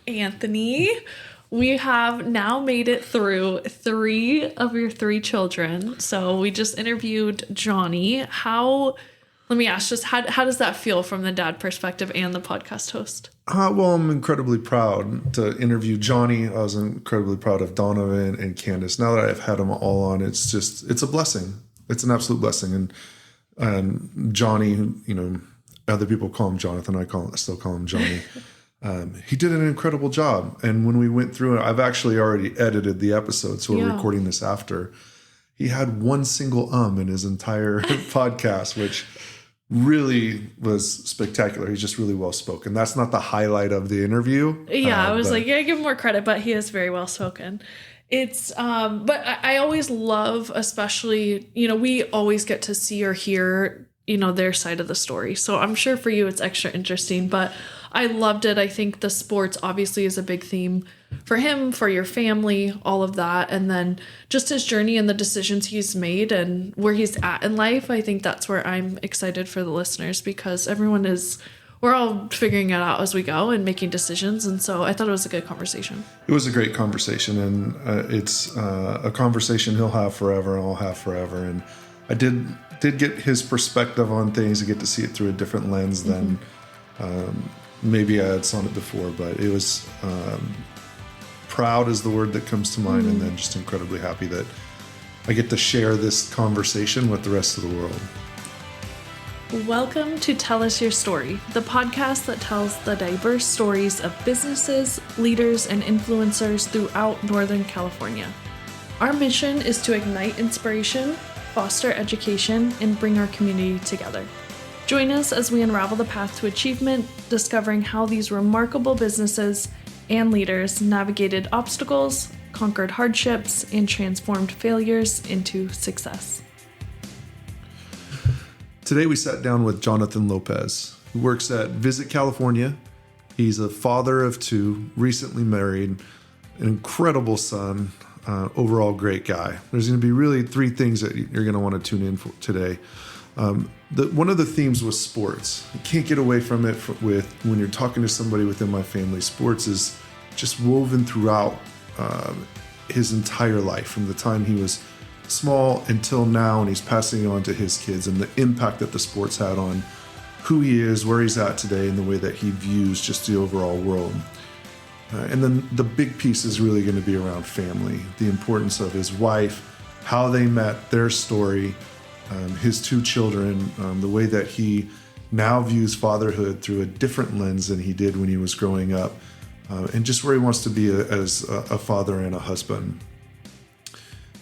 Anthony. We have now made it through 3 of your 3 children. So we just interviewed Johnny. Let me ask, just how does that feel from the dad perspective and the podcast host? Well, I'm incredibly proud to interview Johnny. I was incredibly proud of Donovan and Candace. Now that I've had them all on, it's a blessing. It's an absolute blessing. And Johnny, other people call him Jonathan. I still call him Johnny. He did an incredible job. And when we went through it, I've actually already edited the episode, so we're recording this after. He had one single in his entire podcast, which really was spectacular. He's just really well spoken. That's not the highlight of the interview. Yeah, I was give him more credit, but he is very well spoken. It's but I always love, especially, we always get to see or hear, their side of the story. So I'm sure for you it's extra interesting, but I loved it. I think the sports obviously is a big theme for him, for your family, all of that. And then just his journey and the decisions he's made and where he's at in life. I think that's where I'm excited for the listeners, because we're all figuring it out as we go and making decisions. And so I thought it was a good conversation. It was a great conversation, and it's a conversation he'll have forever and I'll have forever. And I did get his perspective on things and get to see it through a different lens than maybe I had saw it before, but it was proud is the word that comes to mind, and then just incredibly happy that I get to share this conversation with the rest of the world. Welcome to Tell Us Your Story, the podcast that tells the diverse stories of businesses, leaders, and influencers throughout Northern California. Our mission is to ignite inspiration, foster education, and bring our community together. Join us as we unravel the path to achievement, discovering how these remarkable businesses and leaders navigated obstacles, conquered hardships, and transformed failures into success. Today we sat down with Jonathan Lopez, who works at Visit California. He's a father of 2, recently married, an incredible son, overall great guy. There's going to be really 3 things that you're going to want to tune in for today. One of the themes was sports. You can't get away from it when you're talking to somebody within my family. Sports is just woven throughout his entire life, from the time he was small until now, and he's passing it on to his kids, and the impact that the sports had on who he is, where he's at today, and the way that he views just the overall world. And then the big piece is really going to be around family, the importance of his wife, how they met, their story, his 2 children, the way that he now views fatherhood through a different lens than he did when he was growing up, and just where he wants to be as a father and a husband.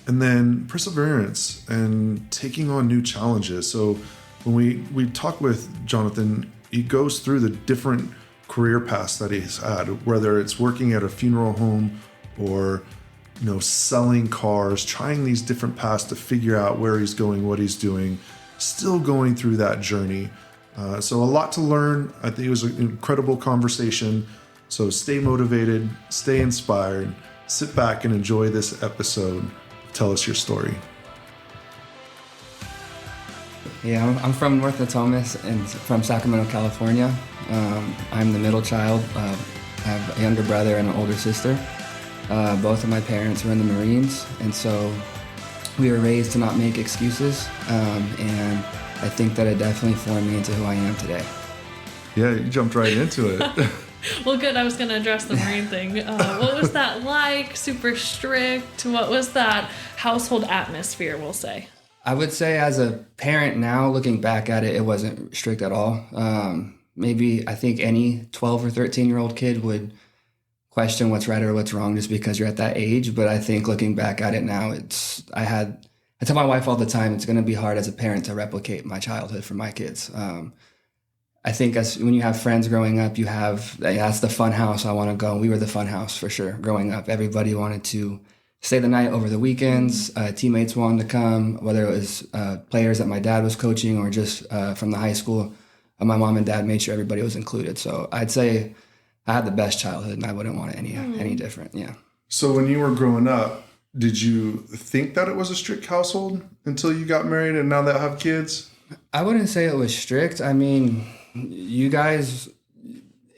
And then perseverance and taking on new challenges. So when we talk with Jonathan, he goes through the different career paths that he's had, whether it's working at a funeral home or selling cars, trying these different paths to figure out where he's going, what he's doing, still going through that journey. So a lot to learn. I think it was an incredible conversation. So stay motivated, stay inspired, sit back and enjoy this episode. Tell us your story. Yeah, I'm from North Natomas and from Sacramento, California. I'm the middle child. I have a younger brother and an older sister. Both of my parents were in the Marines, and so we were raised to not make excuses, and I think that it definitely formed me into who I am today. Yeah, you jumped right into it. Well, good. I was going to address the Marine thing. What was that like? Super strict? What was that household atmosphere, we'll say? I would say as a parent now, looking back at it, it wasn't strict at all. Maybe I think any 12 or 13-year-old kid would question what's right or what's wrong just because you're at that age. But I think looking back at it now, I tell my wife all the time, it's going to be hard as a parent to replicate my childhood for my kids. I think when you have friends growing up, that's the fun house I want to go. We were the fun house for sure growing up. Everybody wanted to stay the night over the weekends. Teammates wanted to come, whether it was players that my dad was coaching or just from the high school. My mom and dad made sure everybody was included. So I'd say I had the best childhood, and I wouldn't want it any different. Yeah. So when you were growing up, did you think that it was a strict household until you got married and now that have kids? I wouldn't say it was strict. I mean, you guys,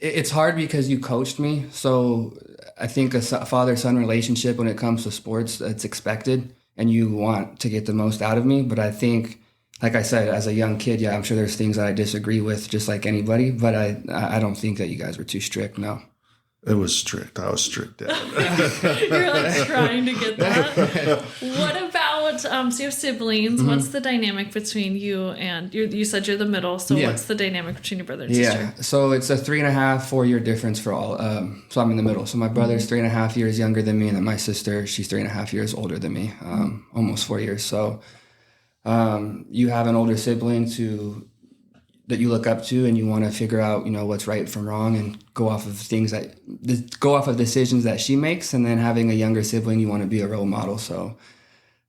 It's hard because you coached me. So I think a father-son relationship when it comes to sports, it's expected and you want to get the most out of me. But I think, like I said, as a young kid, yeah, I'm sure there's things that I disagree with just like anybody, but I don't think that you guys were too strict, no. It was strict. I was strict, Dad. You're like trying to get that. What about, so you have siblings. Mm-hmm. What's the dynamic between you and, you said you're the middle, so Yeah. what's the dynamic between your brother and sister? Yeah, so it's a 3.5, 4 year difference for all. So I'm in the middle. So my brother's 3.5 years younger than me, and then my sister, she's 3.5 years older than me, almost 4 years. So you have an older sibling that you look up to, and you want to figure out, what's right from wrong, and go off of decisions that she makes. And then having a younger sibling, you want to be a role model. So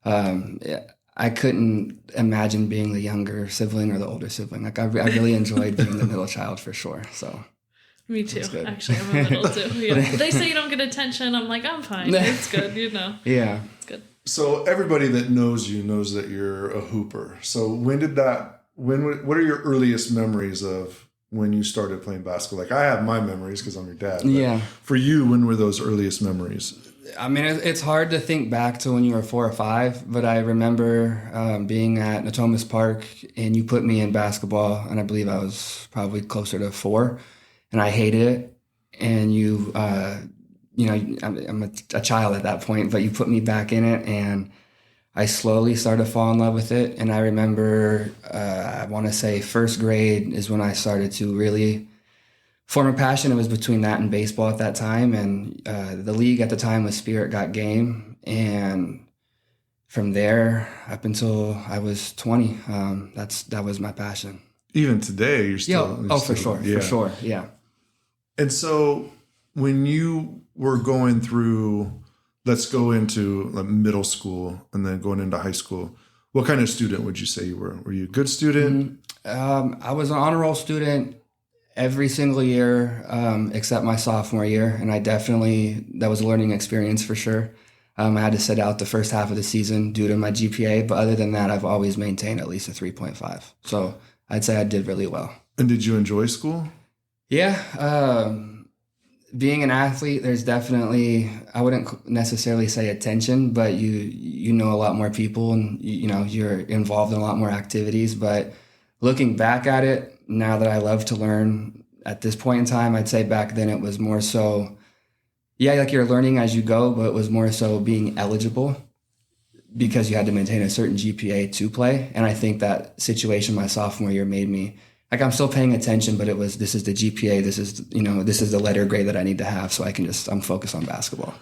I couldn't imagine being the younger sibling or the older sibling. Like I really enjoyed being the middle child for sure. So Me too. Actually, I'm a middle too. Yeah. They say you don't get attention. I'm like, I'm fine. It's good, Yeah. It's good. So everybody that knows you knows that you're a hooper. So what are your earliest memories of when you started playing basketball? Like I have my memories because I'm your dad. But Yeah. For you, when were those earliest memories? I mean, it's hard to think back to when you were 4 or 5, but I remember being at Natomas Park, and you put me in basketball, and I believe I was probably closer to 4, and I hated it. And I'm a child at that point, but you put me back in it, and I slowly started to fall in love with it. And I remember, I want to say first grade is when I started to really form a passion. It was between that and baseball at that time. And the league at the time was Spirit Got Game. And from there up until I was 20, that was my passion. Even today, you're still... For sure. Yeah. And so when you were going through, let's go into middle school and then going into high school, what kind of student would you say you were? Were you a good student? I was an honor roll student every single year except my sophomore year. And that was a learning experience for sure. I had to sit out the first half of the season due to my GPA. But other than that, I've always maintained at least a 3.5. So I'd say I did really well. And did you enjoy school? Yeah. Being an athlete, there's definitely, I wouldn't necessarily say attention, but you know a lot more people, and you're involved in a lot more activities. But looking back at it, now that I love to learn at this point in time, I'd say back then it was more so, like you're learning as you go, but it was more so being eligible because you had to maintain a certain GPA to play. And I think that situation my sophomore year made me, like, I'm still paying attention, but this is the GPA, this is the letter grade that I need to have, so I'm focused on basketball.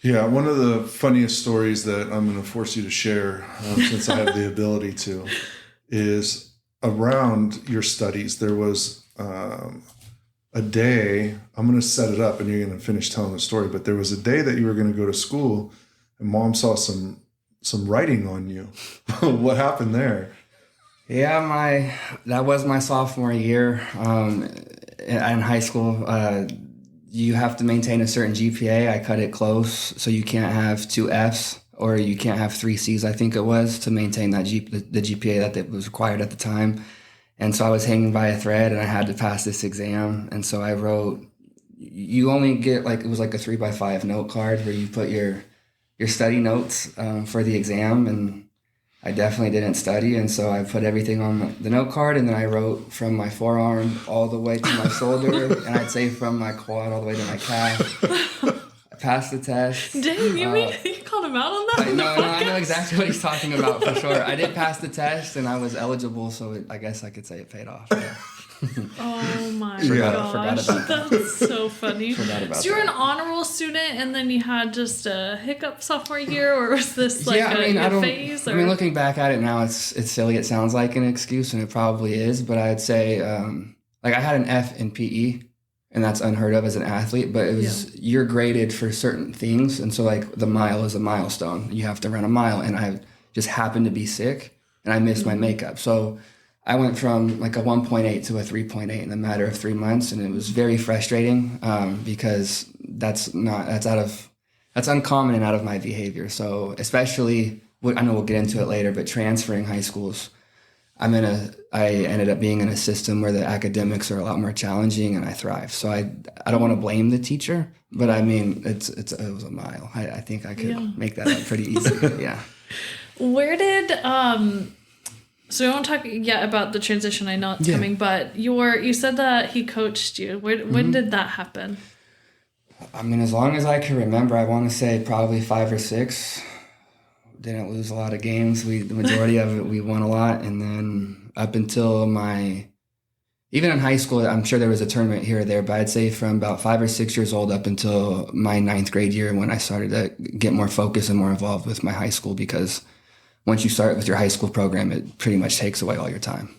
Yeah, one of the funniest stories that I'm going to force you to share, since I have the ability to, is around your studies. There was a day, I'm going to set it up and you're going to finish telling the story, but there was a day that you were going to go to school and Mom saw some writing on you. What happened there? Yeah, that was my sophomore year in high school. You have to maintain a certain GPA. I cut it close, so you can't have 2 Fs or you can't have 3 Cs, I think it was, to maintain that the GPA that was required at the time. And so I was hanging by a thread, and I had to pass this exam. And so I wrote, you only get it was like a 3x5 note card where you put your study notes for the exam, and I definitely didn't study, and so I put everything on the note card, and then I wrote from my forearm all the way to my shoulder, and I'd say from my quad all the way to my calf. I passed the test. Dang, you called him out on that? No, I know exactly what he's talking about for sure. I did pass the test, and I was eligible, so I guess I could say it paid off. Yeah. Oh my Forgot gosh, about that. that's so funny. Forgot about So you were that. an honor roll student, and then you had just a hiccup sophomore year, or was this like a phase? Or? I mean, looking back at it now, it's silly. It sounds like an excuse, and it probably is. But I'd say, I had an F in PE, and that's unheard of as an athlete. But it was you're graded for certain things, and so like the mile is a milestone. You have to run a mile, and I just happened to be sick, and I missed my makeup. So I went from like a 1.8 to a 3.8 in a matter of 3 months, and it was very frustrating because that's uncommon and out of my behavior. So especially, I know we'll get into it later, but transferring high schools, I ended up being in a system where the academics are a lot more challenging and I thrive. So I don't want to blame the teacher, but I mean, it was a mile. I think I could make that up pretty easily. Yeah. Where did, so we won't talk yet about the transition. I know it's coming, but you said that he coached you. When did that happen? I mean, as long as I can remember, I want to say probably 5 or 6. Didn't lose a lot of games. The majority of it, we won a lot. And then up until even in high school, I'm sure there was a tournament here or there, but I'd say from about 5 or 6 years old up until my 9th grade year when I started to get more focused and more involved with my high school, because once you start with your high school program, it pretty much takes away all your time.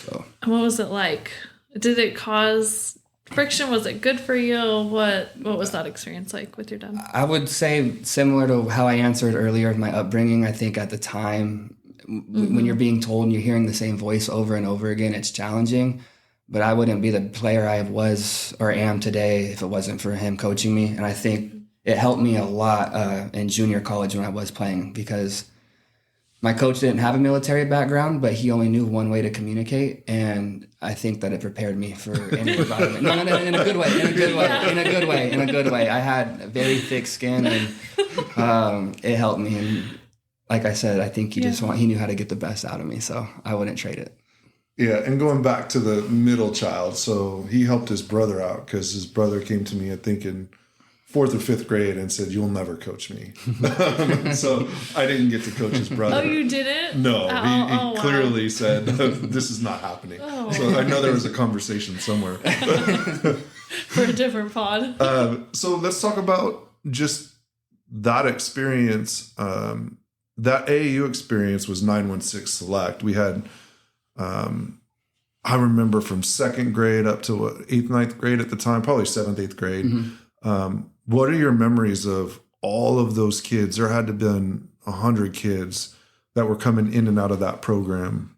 So, and what was it like? Did it cause friction? Was it good for you? What was that experience like with your dad? I would say similar to how I answered earlier, my upbringing. I think at the time, when you're being told and you're hearing the same voice over and over again, it's challenging. But I wouldn't be the player I was or am today if it wasn't for him coaching me. And I think it helped me a lot in junior college when I was playing, because my coach didn't have a military background, but he only knew one way to communicate, and I think that it prepared me for any environment. No, in a good way. I had very thick skin, and it helped me. And like I said, I think he knew how to get the best out of me, so I wouldn't trade it. Yeah, and going back to the middle child, so he helped his brother out because his brother came to me, I think, in 4th or 5th grade and said, "You'll never coach me." So I didn't get to coach his brother. Oh, you didn't? No, he clearly said, "This is not happening." Oh. So I know there was a conversation somewhere. For a different pod. So let's talk about just that experience. That AAU experience was 916 Select. We had, I remember from 2nd grade up to 8th, 9th grade at the time, probably 7th, 8th grade. Mm-hmm. What are your memories of all of those kids? There had to have been 100 kids that were coming in and out of that program.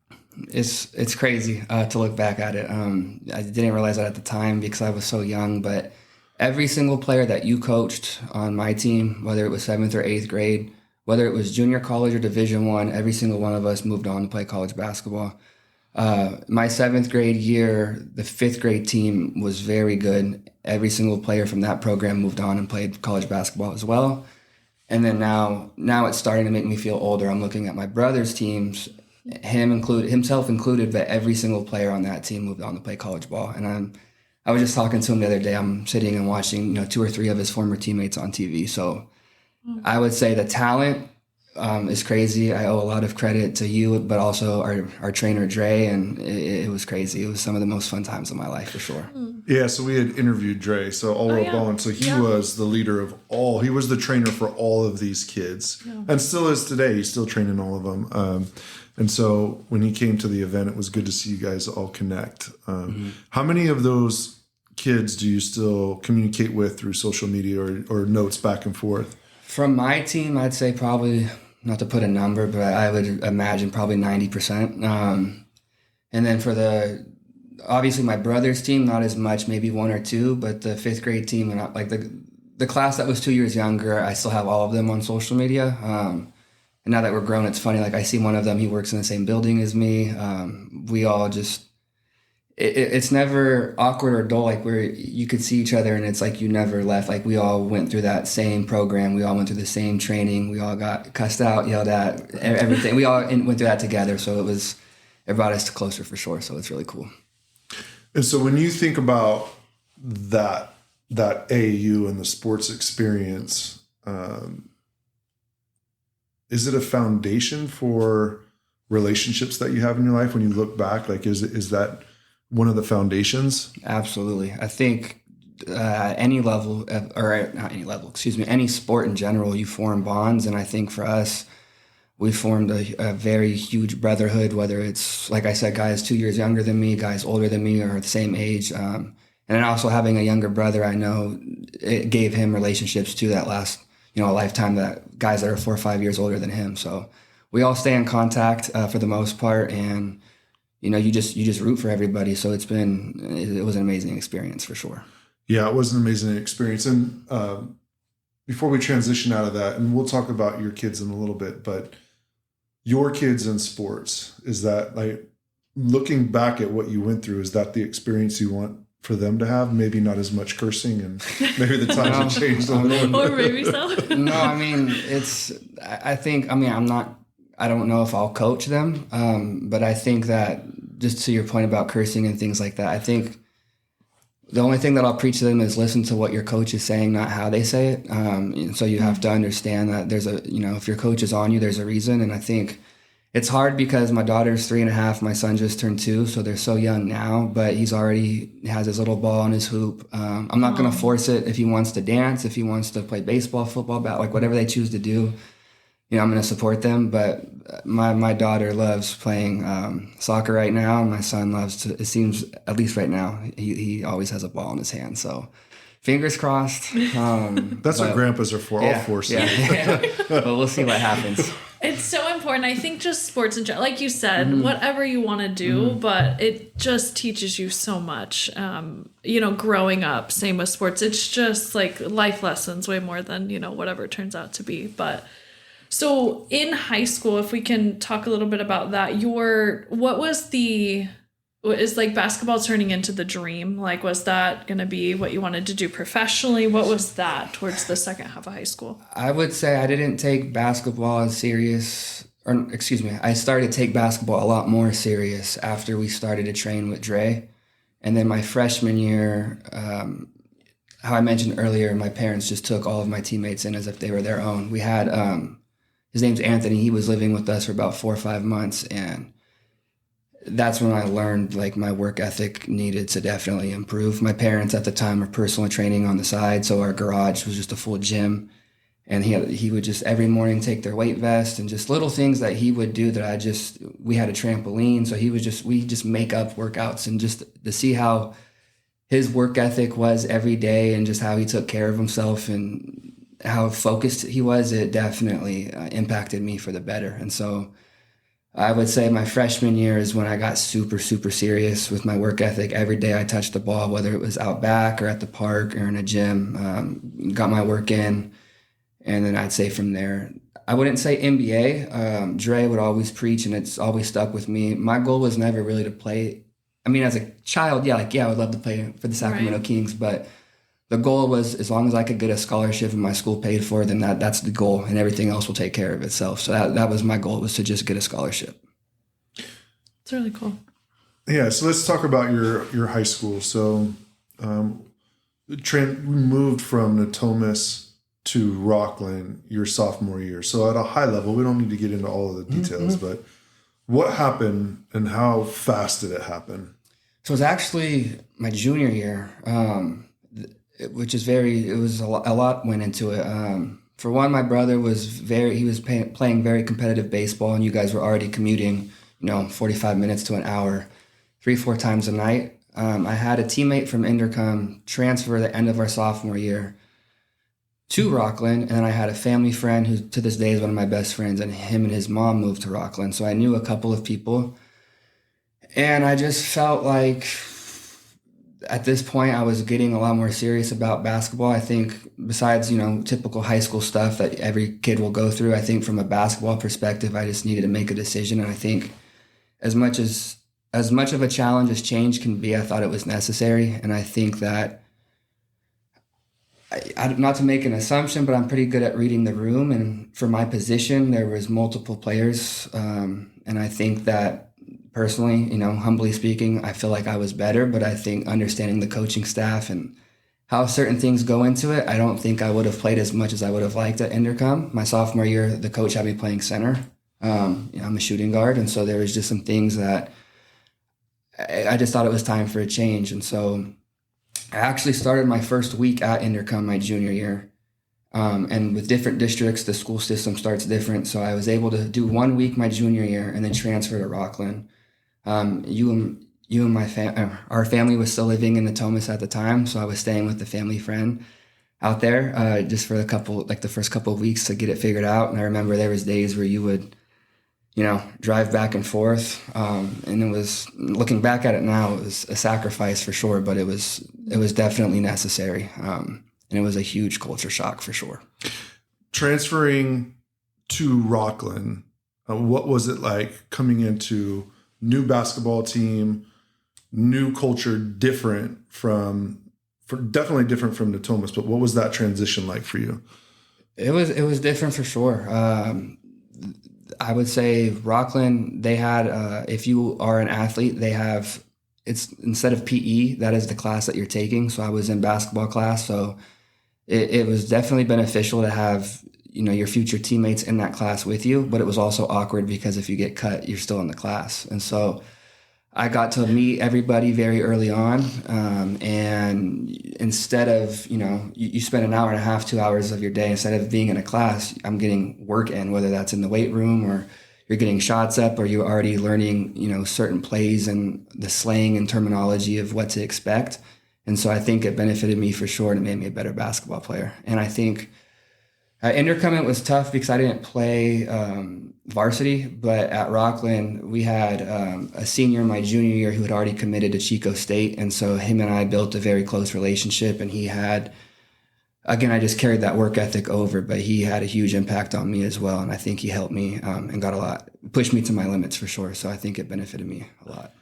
It's crazy to look back at it. I didn't realize that at the time because I was so young, but every single player that you coached on my team, whether it was 7th or 8th grade, whether it was junior college or Division I, every single one of us moved on to play college basketball. My 7th grade year, the 5th grade team was very good. Every single player from that program moved on and played college basketball as well. And then now it's starting to make me feel older. I'm looking at my brother's teams, himself included, but every single player on that team moved on to play college ball. And I was just talking to him the other day. I'm sitting and watching, 2 or 3 of his former teammates on TV. So I would say the talent is crazy. I owe a lot of credit to you, but also our trainer, Dre, and it was crazy. It was some of the most fun times of my life for sure. Yeah, so we had interviewed Dre, so so he was the leader of he was the trainer for all of these kids, and still is today. He's still training all of them. And so when he came to the event, it was good to see you guys all connect. How many of those kids do you still communicate with through social media or notes back and forth? From my team, I'd say probably, not to put a number, but I would imagine probably 90%. And then obviously my brother's team, not as much, maybe 1 or 2, but the 5th grade team, and like the class that was 2 years younger, I still have all of them on social media. And now that we're grown, it's funny, like I see one of them, he works in the same building as me. We all just, it's never awkward or dull, like where you could see each other and it's like you never left. Like we all went through that same program. We all went through the same training. We all got cussed out, yelled at, everything. We all went through that together. So it brought us closer for sure. So it's really cool. And so when you think about that AAU and the sports experience, is it a foundation for relationships that you have in your life when you look back? Like, is that one of the foundations? Absolutely. I think any level, any sport in general, you form bonds. And I think for us, we formed a very huge brotherhood, whether it's, like I said, guys 2 years younger than me, guys older than me, or the same age. And then also having a younger brother, I know it gave him relationships too that last, a lifetime, that guys that are 4 or 5 years older than him. So we all stay in contact for the most part. And you just root for everybody. So it was an amazing experience for sure. Yeah, it was an amazing experience. And before we transition out of that, and we'll talk about your kids in a little bit, but your kids in sports, is that like looking back at what you went through, is that the experience you want for them to have? Maybe not as much cursing, and maybe the times have changed a little bit. Or maybe so. No, I mean, I don't know if I'll coach them, but I think that, just to your point about cursing and things like that, I think the only thing that I'll preach to them is listen to what your coach is saying, not how they say it. And so you have to understand that if your coach is on you, there's a reason. And I think it's hard because my daughter's 3.5, my son just turned 2, so they're so young now, but he's already has his little ball on his hoop. I'm not going to force it. If he wants to dance, if he wants to play baseball, football, like whatever they choose to do, I'm going to support them. But my daughter loves playing soccer right now, and my son loves to, it seems, at least right now, he always has a ball in his hand. So fingers crossed. That's what grandpas are for, all forces. Yeah. But we'll see what happens. It's so important. I think just sports in general, like you said, whatever you want to do, but it just teaches you so much. Growing up, same with sports. It's just like life lessons way more than, whatever it turns out to be. But so in high school, if we can talk a little bit about that, is like basketball turning into the dream? Like, was that going to be what you wanted to do professionally? What was that towards the second half of high school? I would say I didn't take basketball as serious, I started to take basketball a lot more serious after we started to train with Dre. And then my freshman year, how I mentioned earlier, my parents just took all of my teammates in as if they were their own. We had, his name's Anthony. He was living with us for about 4 or 5 months, and that's when I learned like my work ethic needed to definitely improve. My parents at the time were personal training on the side, so our garage was just a full gym, and he would just every morning take their weight vest and just little things that he would do that we had a trampoline, so we just make up workouts, and just to see how his work ethic was every day and just how he took care of himself and how focused he was, it definitely impacted me for the better. And so I would say my freshman year is when I got super, super serious with my work ethic. Every day I touched the ball, whether it was out back or at the park or in a gym, got my work in. And then I'd say from there, I wouldn't say NBA. Dre would always preach, and it's always stuck with me. My goal was never really to play. I mean, as a child, I would love to play for the Sacramento Kings, but the goal was, as long as I could get a scholarship and my school paid for, then that's the goal, and everything else will take care of itself. So that was my goal, was to just get a scholarship. It's really cool. Yeah, so let's talk about your high school. So we moved from Natomas to Rockland your sophomore year. So at a high level, we don't need to get into all of the details, but what happened and how fast did it happen? So it was actually my junior year. It was a lot went into it. For one, my brother was playing very competitive baseball, and you guys were already commuting, 45 minutes to an hour, 3-4 times a night. I had a teammate from Intercom transfer at the end of our sophomore year to Rockland, and then I had a family friend who to this day is one of my best friends, and him and his mom moved to Rockland. So I knew a couple of people, and I just felt like at this point, I was getting a lot more serious about basketball. I think besides, typical high school stuff that every kid will go through, I think from a basketball perspective, I just needed to make a decision. And I think as much of a challenge as change can be, I thought it was necessary. And I think that, not to make an assumption, but I'm pretty good at reading the room. And for my position, there was multiple players. And I think that, personally, humbly speaking, I feel like I was better, but I think understanding the coaching staff and how certain things go into it, I don't think I would have played as much as I would have liked at Intercom. My sophomore year, the coach had me playing center. I'm a shooting guard, and so there was just some things that I just thought it was time for a change. And so I actually started my first week at Intercom my junior year. And with different districts, the school system starts different. So I was able to do 1 week my junior year and then transfer to Rockland. Our family was still living in Natomas at the time, so I was staying with the family friend out there just for the first couple of weeks to get it figured out. And I remember there was days where you would, drive back and forth, and it was, looking back at it now, it was a sacrifice for sure, but it was definitely necessary, and it was a huge culture shock for sure. Transferring to Rockland, what was it like coming into new basketball team, new culture, definitely different from Natomas, but what was that transition like for you? It was different for sure. I would say Rockland, they had, if you are an athlete, it's instead of PE, that is the class that you're taking. So I was in basketball class. So it was definitely beneficial to have, your future teammates in that class with you, but it was also awkward because if you get cut, you're still in the class. And so I got to meet everybody very early on. And instead of, you spend an hour and a half, 2 hours of your day, instead of being in a class, I'm getting work in, whether that's in the weight room or you're getting shots up or you're already learning, certain plays and the slang and terminology of what to expect. And so I think it benefited me for sure, and it made me a better basketball player. And I think intercommit was tough because I didn't play varsity, but at Rockland, we had a senior in my junior year who had already committed to Chico State. And so him and I built a very close relationship, and he had, again, I just carried that work ethic over, but he had a huge impact on me as well. And I think he helped me and pushed me to my limits for sure. So I think it benefited me a lot.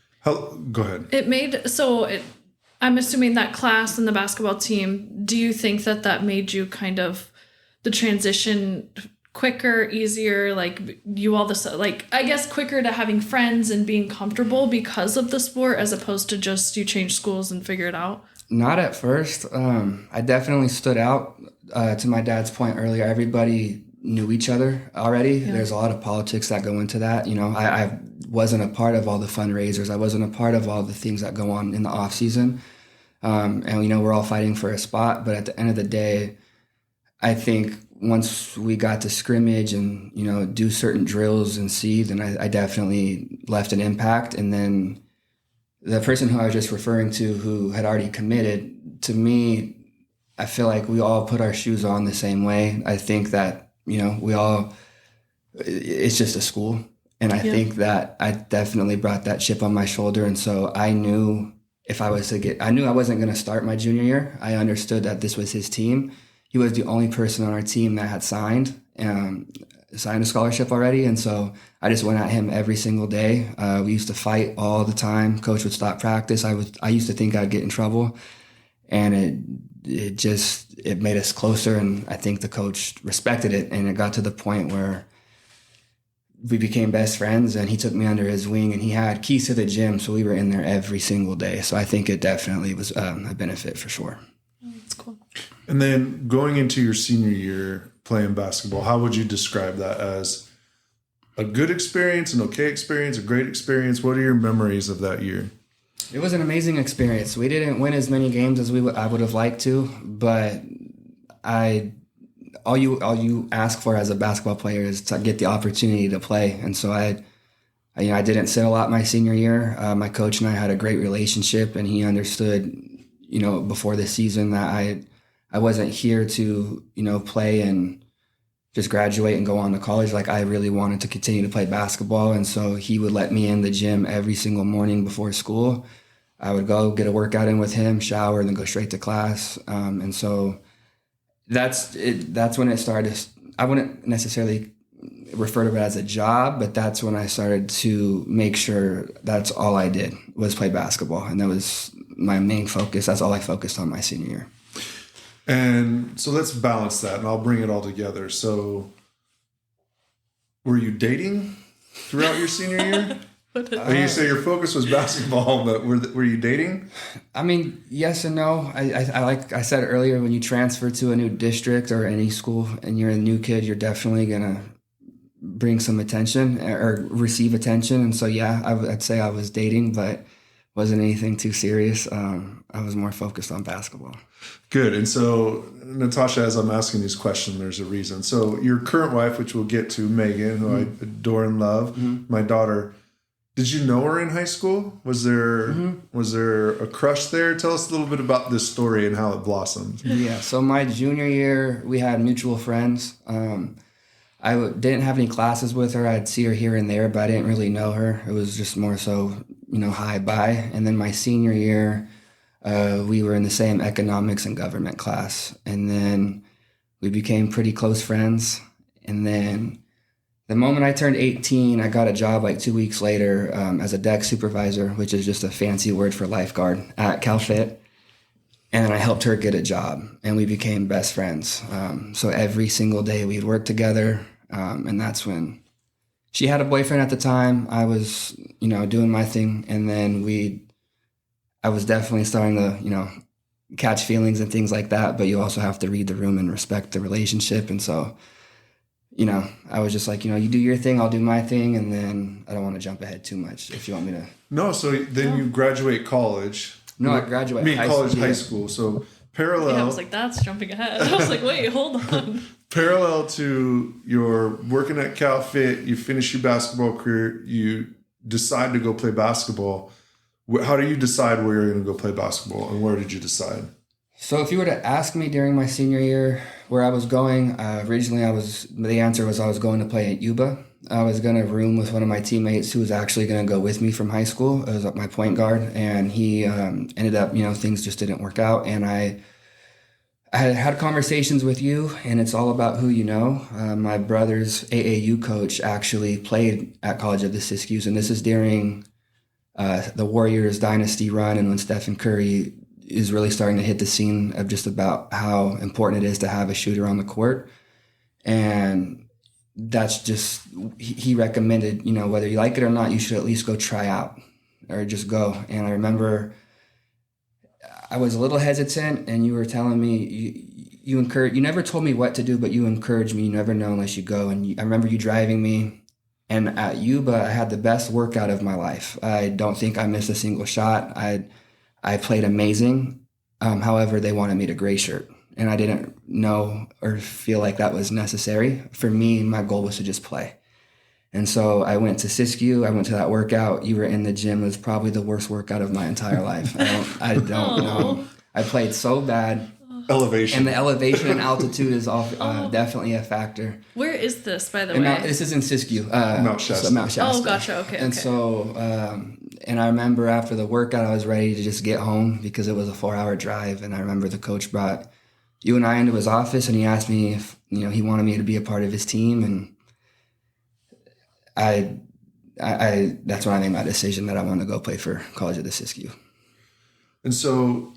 Go ahead. I'm assuming that class and the basketball team, do you think that made you kind of the transition quicker, easier, like you all this, like, I guess quicker to having friends and being comfortable because of the sport as opposed to just you change schools and figure it out? Not at first. I definitely stood out. To my dad's point earlier, everybody knew each other already. Yeah. There's a lot of politics that go into that. I wasn't a part of all the fundraisers. I wasn't a part of all the things that go on in the off season. And we're all fighting for a spot. But at the end of the day, I think once we got to scrimmage and, do certain drills and see, then I definitely left an impact. And then the person who I was just referring to who had already committed, to me, I feel like we all put our shoes on the same way. I think that, it's just a school. And I think that I definitely brought that chip on my shoulder. And so I knew I knew I wasn't going to start my junior year. I understood that this was his team. He was the only person on our team that had signed a scholarship already. And so I just went at him every single day. We used to fight all the time. Coach would stop practice. I used to think I'd get in trouble, and it made us closer. And I think the coach respected it. And it got to the point where we became best friends, and he took me under his wing, and he had keys to the gym. So we were in there every single day. So I think it definitely was a benefit for sure. Oh, that's cool. And then going into your senior year playing basketball, how would you describe that? As a good experience, an okay experience, a great experience? What are your memories of that year? It was an amazing experience. We didn't win as many games as I would have liked to, but all you ask for as a basketball player is to get the opportunity to play. And so I didn't sit a lot my senior year. My coach and I had a great relationship, and he understood, before the season that I wasn't here to, play and just graduate and go on to college. Like, I really wanted to continue to play basketball. And so he would let me in the gym every single morning before school. I would go get a workout in with him, shower, and then go straight to class. And so that's when it started. I wouldn't necessarily refer to it as a job, but that's when I started to make sure that's all I did was play basketball. And that was my main focus. That's all I focused on my senior year. And so let's balance that, and I'll bring it all together. So were you dating throughout your senior year? You say your focus was basketball, but were you dating? I mean, yes and no. I like I said earlier, when you transfer to a new district or any school and you're a new kid, you're definitely going to bring some attention or receive attention. And so, yeah, I'd say I was dating, but wasn't anything too serious. I was more focused on basketball. Good. And so, Natasha, as I'm asking these questions, there's a reason. So your current wife, which we'll get to, Megan, who I adore and love, my daughter, did you know her in high school? Was there a crush there? Tell us a little bit about this story and how it blossomed. Yeah. So my junior year, we had mutual friends. I didn't have any classes with her. I'd see her here and there, but I didn't really know her. It was just more so, hi, bye. And then my senior year, we were in the same economics and government class. And then we became pretty close friends. And then The moment I turned 18, I got a job like 2 weeks later as a deck supervisor, which is just a fancy word for lifeguard at CalFit. And then I helped her get a job, and we became best friends. So every single day we'd work together, and that's when she had a boyfriend at the time. I was, doing my thing, and then I was definitely starting to, catch feelings and things like that. But you also have to read the room and respect the relationship, and so. I was just like, you do your thing, I'll do my thing, and then I don't want to jump ahead too much if you want me to. No, so then you graduate college. No, I graduated high school. So parallel. Yeah, I was like, that's jumping ahead. I was like, wait, hold on. Parallel to your working at CalFit, you finish your basketball career, you decide to go play basketball. How do you decide where you're going to go play basketball, and where did you decide? So if you were to ask me during my senior year where I was going, originally the answer was I was going to play at Yuba. I was going to room with one of my teammates who was actually going to go with me from high school. It was my point guard, and he ended up, things just didn't work out. And I had conversations with you, and it's all about who you know. My brother's AAU coach actually played at College of the Siskiyous, and this is during the Warriors dynasty run, and when Stephen Curry is really starting to hit the scene of just about how important it is to have a shooter on the court. And that's just, he recommended, whether you like it or not, you should at least go try out or just go. And I remember I was a little hesitant, and you were telling me, you never told me what to do, but you encouraged me. You never know unless you go. And I remember you driving me, and at Yuba, I had the best workout of my life. I don't think I missed a single shot. I played amazing. However, they wanted me to gray shirt, and I didn't know or feel like that was necessary. For me, my goal was to just play. And so I went to Siskiyou. I went to that workout. You were in the gym. It was probably the worst workout of my entire life. I don't know. I played so bad. Elevation. And the elevation and altitude is definitely a factor. Where is this, by the way? This is in Siskiyou. Mount Shasta. So Mount Shasta. Oh, gotcha. Okay. And so, and I remember after the workout, I was ready to just get home because it was a 4-hour drive. And I remember the coach brought you and I into his office, and he asked me if, he wanted me to be a part of his team. And I that's when I made my decision that I wanted to go play for College of the Siskiyou. And so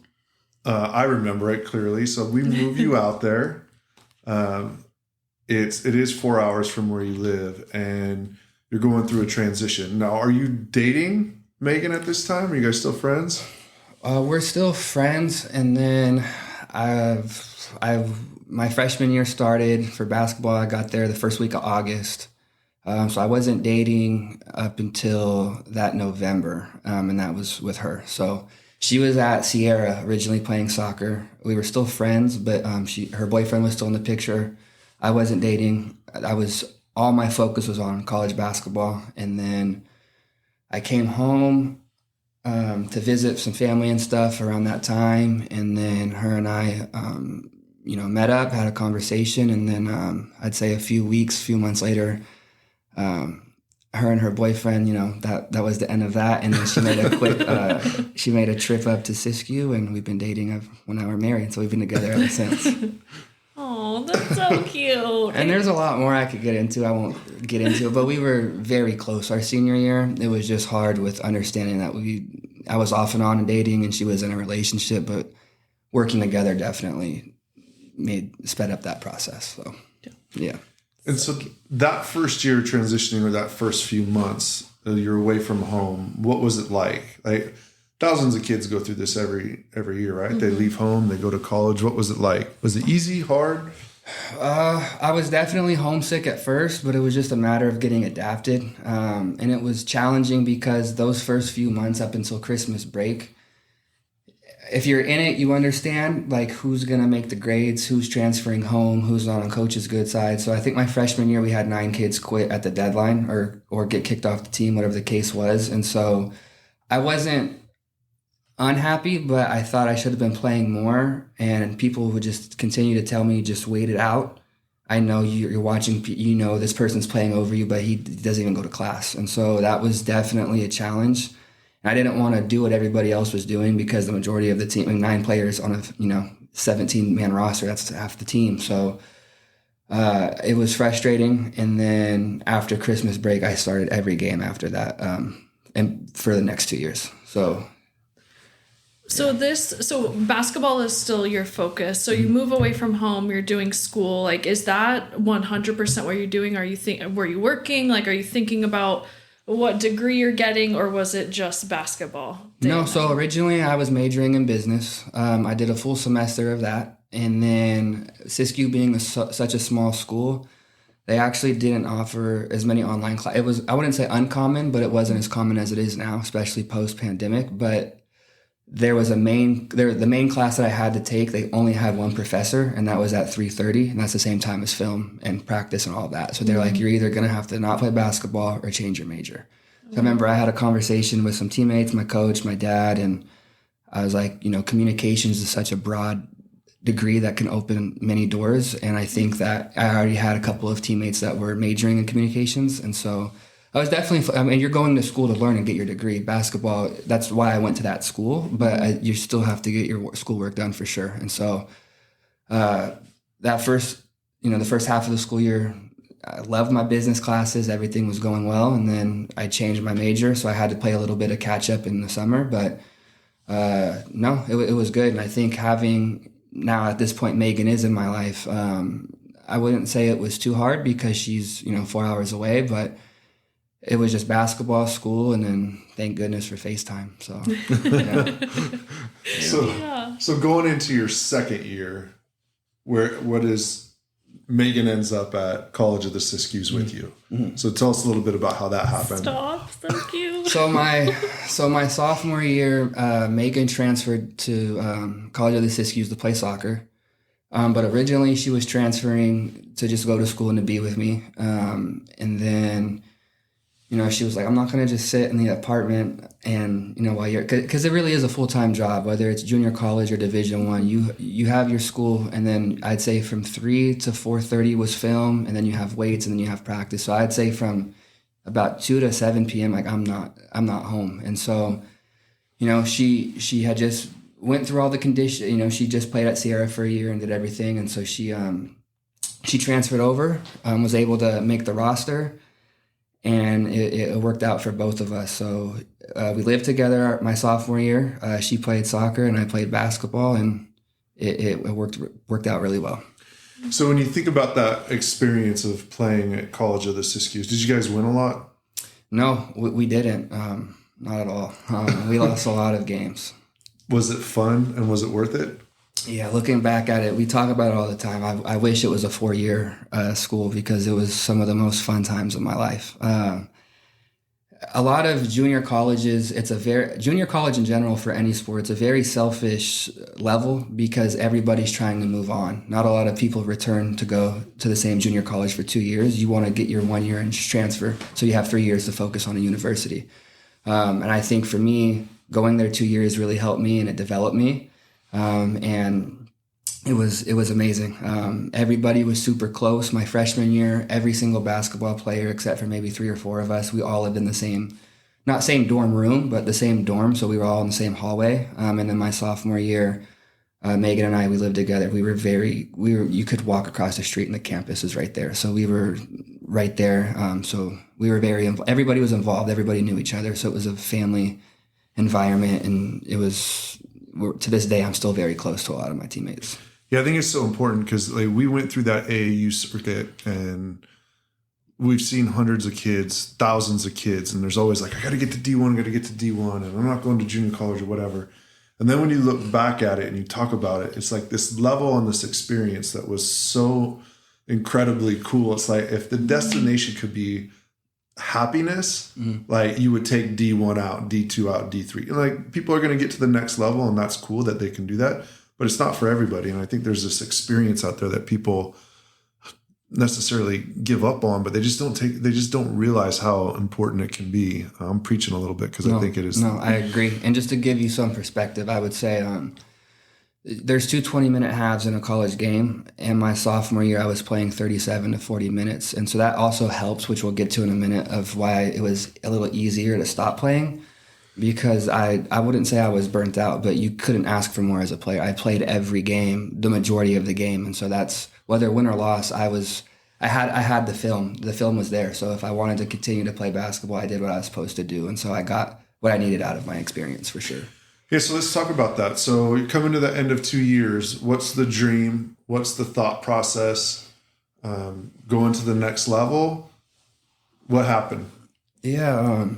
I remember it clearly. So we move you out there. It is 4 hours from where you live, and you're going through a transition. Now, are you dating Megan at this time? Are you guys still friends? We're still friends, and then my freshman year started for basketball. I got there the first week of August. So I wasn't dating up until that November, and that was with her. So she was at Sierra originally playing soccer. We were still friends, but her boyfriend was still in the picture. I wasn't dating. All my focus was on college basketball. And then I came home to visit some family and stuff around that time. And then her and I, met up, had a conversation. And then I'd say a few months later, her and her boyfriend, that was the end of that. And then she made she made a trip up to Siskiyou, and we've been dating when I were married. So we've been together ever since. Oh, that's so cute. And there's a lot more I could get into. I won't get into it, but we were very close. Our senior year, it was just hard with understanding that I was off and on in dating, and she was in a relationship, but working together definitely sped up that process. So, yeah. And so that first year transitioning, or that first few months, you're away from home. What was it like? Like, thousands of kids go through this every year, right? Mm-hmm. They leave home, they go to college. What was it like? Was it easy, hard? I was definitely homesick at first, but it was just a matter of getting adapted. And it was challenging because those first few months up until Christmas break, if you're in it, you understand like who's going to make the grades, who's transferring home, who's not on coach's good side. So I think my freshman year, we had 9 kids quit at the deadline or get kicked off the team, whatever the case was. And so I wasn't unhappy, but I thought I should have been playing more, and people would just continue to tell me, just wait it out. I know you're watching, this person's playing over you, but he doesn't even go to class. And so that was definitely a challenge. I didn't want to do what everybody else was doing because the majority of the team, 9 players on a 17-man roster, that's half the team. So It was frustrating. And then after Christmas break, I started every game after that, and for the next 2 years. So basketball is still your focus. So you move away from home, you're doing school. Like, is that 100% what you're doing? Were you working? Like, are you thinking about what degree you're getting, or was it just basketball? No, so originally I was majoring in business. I did a full semester of that. And then Siskiyou being such a small school, they actually didn't offer as many online classes. It was, I wouldn't say uncommon, but it wasn't as common as it is now, especially post-pandemic. But there was the main class that I had to take, they only had one professor, and that was at 3:30, and that's the same time as film and practice and all that. So they're like, you're either going to have to not play basketball or change your major. So I remember I had a conversation with some teammates, my coach, my dad, and I was like, communications is such a broad degree that can open many doors. And I think that I already had a couple of teammates that were majoring in communications. And so I was definitely, you're going to school to learn and get your degree. Basketball, that's why I went to that school, but you still have to get your schoolwork done for sure. And so that first, the first half of the school year, I loved my business classes. Everything was going well. And then I changed my major. So I had to play a little bit of catch up in the summer, but no, it was good. And I think having now at this point, Megan is in my life. I wouldn't say it was too hard because she's, 4 hours away, but it was just basketball, school, and then thank goodness for FaceTime. So, So going into your second year, Megan ends up at College of the Siskiyous with you. Mm-hmm. So tell us a little bit about how that happened. Stop, so cute. So my sophomore year, Megan transferred to College of the Siskiyous to play soccer. But originally she was transferring to just go to school and to be with me. And then, she was like, I'm not going to just sit in the apartment and, while you're, because it really is a full-time job, whether it's junior college or Division I, you have your school, and then I'd say from 3 to 4:30 was film, and then you have weights, and then you have practice. So I'd say from about 2 to 7 p.m., like I'm not home. And so, she had just went through all the conditions, she just played at Sierra for a year and did everything. And so she transferred over, was able to make the roster. And it worked out for both of us. So we lived together my sophomore year. She played soccer and I played basketball, and it worked out really well. So when you think about that experience of playing at College of the Siskiyous, did you guys win a lot? No, we didn't. Not at all. We lost a lot of games. Was it fun and was it worth it? Yeah, looking back at it, we talk about it all the time. I wish it was a 4-year school because it was some of the most fun times of my life. A lot of junior colleges, junior college in general for any sport, it's a very selfish level because everybody's trying to move on. Not a lot of people return to go to the same junior college for 2 years. You want to get your 1 year and transfer, so you have 3 years to focus on a university. And I think for me, going there 2 years really helped me and it developed me. And it was amazing. Everybody was super close. My freshman year, every single basketball player, except for maybe 3 or 4 of us, we all lived in the same, not same dorm room, but the same dorm. So we were all in the same hallway. And then my sophomore year, Megan and I, we lived together. You could walk across the street and the campus is right there. So we were right there. So we were everybody was involved. Everybody knew each other. So it was a family environment, and to this day, I'm still very close to a lot of my teammates. Yeah, I think it's so important because we went through that AAU circuit and we've seen hundreds of kids, thousands of kids, and there's always like, I got to get to D1, and I'm not going to junior college or whatever. And then when you look back at it and you talk about it, it's like this level and this experience that was so incredibly cool. It's like if the destination could be happiness, like you would take D1 out, D2 out, D3. And like people are going to get to the next level, and that's cool that they can do that, but it's not for everybody. And I think there's this experience out there that people necessarily give up on, but they just don't realize how important it can be. I'm preaching a little bit because I think it is. No, I agree. And just to give you some perspective, I would say there's 2 20-minute halves in a college game. And my sophomore year, I was playing 37 to 40 minutes. And so that also helps, which we'll get to in a minute, of why it was a little easier to stop playing. because I wouldn't say I was burnt out, but you couldn't ask for more as a player. I played every game, the majority of the game, and so that's whether win or loss. I had the film. The film was there. So if I wanted to continue to play basketball, I did what I was supposed to do, and so I got what I needed out of my experience for sure. Yeah, so let's talk about that. So you're coming to the end of 2 years. What's the dream? What's the thought process? Going to the next level? What happened? Yeah,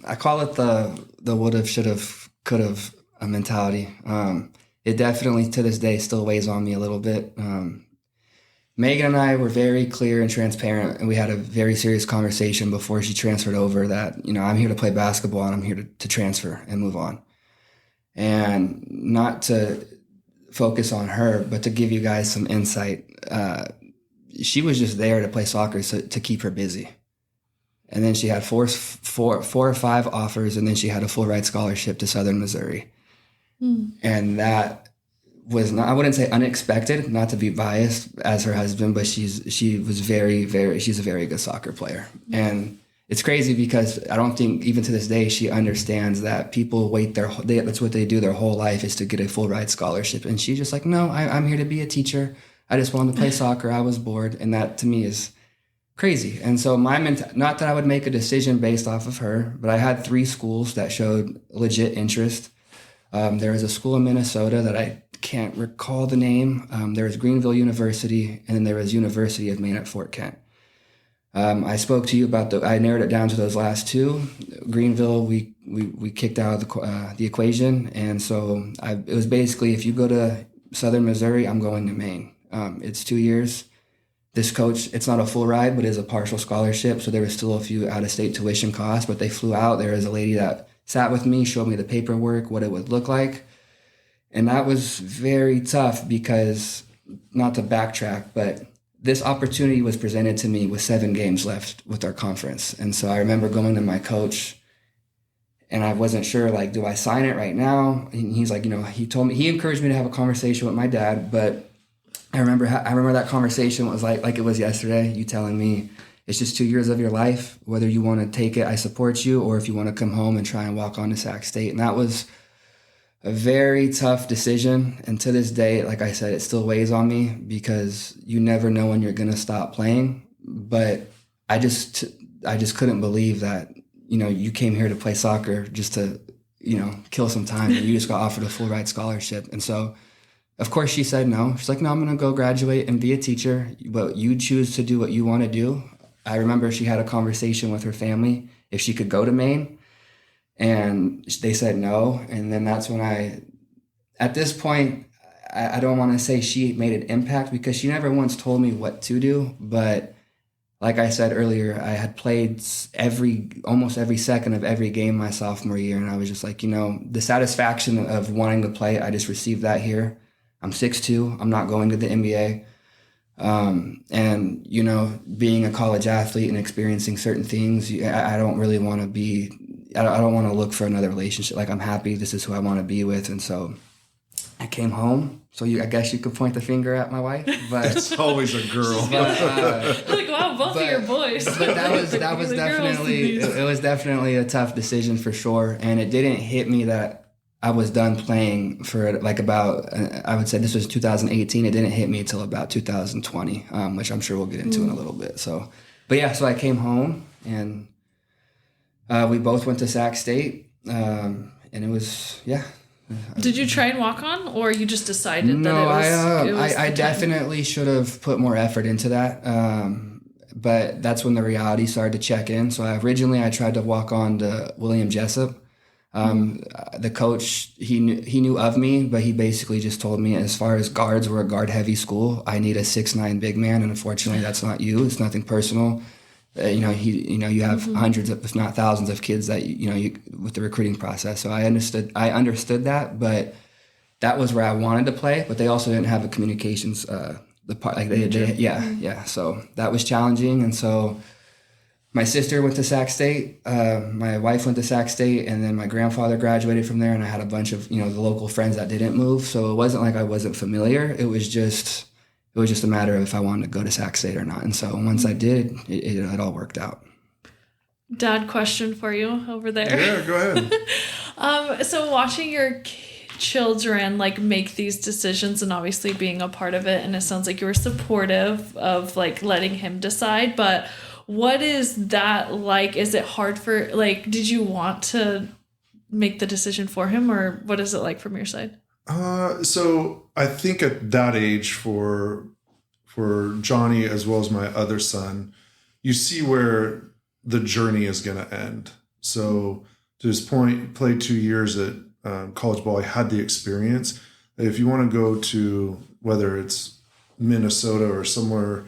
I call it the would have, should have, could have mentality. It definitely to this day still weighs on me a little bit. Megan and I were very clear and transparent, and we had a very serious conversation before she transferred over that, you know, I'm here to play basketball and I'm here to transfer and move on. And not to focus on her, but to give you guys some insight, she was just there to play soccer to keep her busy. And then she had four or five offers, and then she had a full ride scholarship to Southern Missouri. And that was not, I wouldn't say unexpected, not to be biased as her husband, but she's a very good soccer player. And it's crazy because I don't think even to this day she understands that people wait that's what they do their whole life is to get a full ride scholarship. And she's just like, no, I'm here to be a teacher. I just wanted to play soccer. I was bored. And that to me is crazy. And so not that I would make a decision based off of her, but I had 3 schools that showed legit interest. There was a school in Minnesota that I can't recall the name. There was Greenville University, and then there was University of Maine at Fort Kent. I spoke to you about I narrowed it down to those last 2. Greenville, we kicked out of the equation. And so it was basically, if you go to Southern Missouri, I'm going to Maine. It's 2 years. This coach, it's not a full ride, but is a partial scholarship. So there was still a few out-of-state tuition costs, but they flew out. There was a lady that sat with me, showed me the paperwork, what it would look like. And that was very tough because, not to backtrack, but this opportunity was presented to me with 7 games left with our conference. And so I remember going to my coach, and I wasn't sure, like, do I sign it right now? And he's like, you know, he encouraged me to have a conversation with my dad, but I remember that conversation was like it was yesterday, you telling me it's just 2 years of your life, whether you want to take it, I support you, or if you want to come home and try and walk on to Sac State. And that was a very tough decision. And to this day, like I said, it still weighs on me because you never know when you're going to stop playing. But I just couldn't believe that, you know, you came here to play soccer just to, you know, kill some time, and you just got offered a full ride scholarship. And so, of course, she said no. She's like, no, I'm going to go graduate and be a teacher, but you choose to do what you want to do. I remember she had a conversation with her family if she could go to Maine, and they said no. And then that's when at this point, I don't want to say she made an impact because she never once told me what to do. But like I said earlier, I had played almost every second of every game my sophomore year. And I was just like, you know, the satisfaction of wanting to play, I just received that here. I'm 6'2". I'm not going to the NBA. And, you know, being a college athlete and experiencing certain things, I don't really want to I don't want to look for another relationship. Like, I'm happy. This is who I want to be with. And so I came home. So I guess you could point the finger at my wife, but it's always a girl. Like, wow, both of your boys. But that was definitely, it was definitely a tough decision for sure. And it didn't hit me that I was done playing for like about, I would say this was 2018. It didn't hit me until about 2020, which I'm sure we'll get into in a little bit. So, but yeah, so I came home and we both went to Sac State, and it was, yeah. Did you try and walk on, or you just decided No, that it was I definitely should have put more effort into that. But that's when the reality started to check in. So originally I tried to walk on to William Jessup. The coach, he knew of me, but he basically just told me, as far as guards, we're a guard heavy school. I need a 6'9" big man. And unfortunately that's not you. It's nothing personal. You have hundreds of, if not thousands of kids that, with the recruiting process. So I understood that, but that was where I wanted to play, but they also didn't have a communications, So that was challenging. And so my sister went to Sac State, my wife went to Sac State, and then my grandfather graduated from there. And I had a bunch of, the local friends that didn't move. So it wasn't like I wasn't familiar. It was just a matter of if I wanted to go to Sac State or not. And so once I did, it all worked out. Dad question for you over there. Yeah, go ahead. So watching your children like make these decisions and obviously being a part of it, and it sounds like you were supportive of like letting him decide, but what is that like? Is it hard for, like, did you want to make the decision for him, or what is it like from your side? So I think at that age for Johnny as well as my other son, you see where the journey is going to end. So to his point, played 2 years at college ball. I had the experience. If you want to go to, whether it's Minnesota or somewhere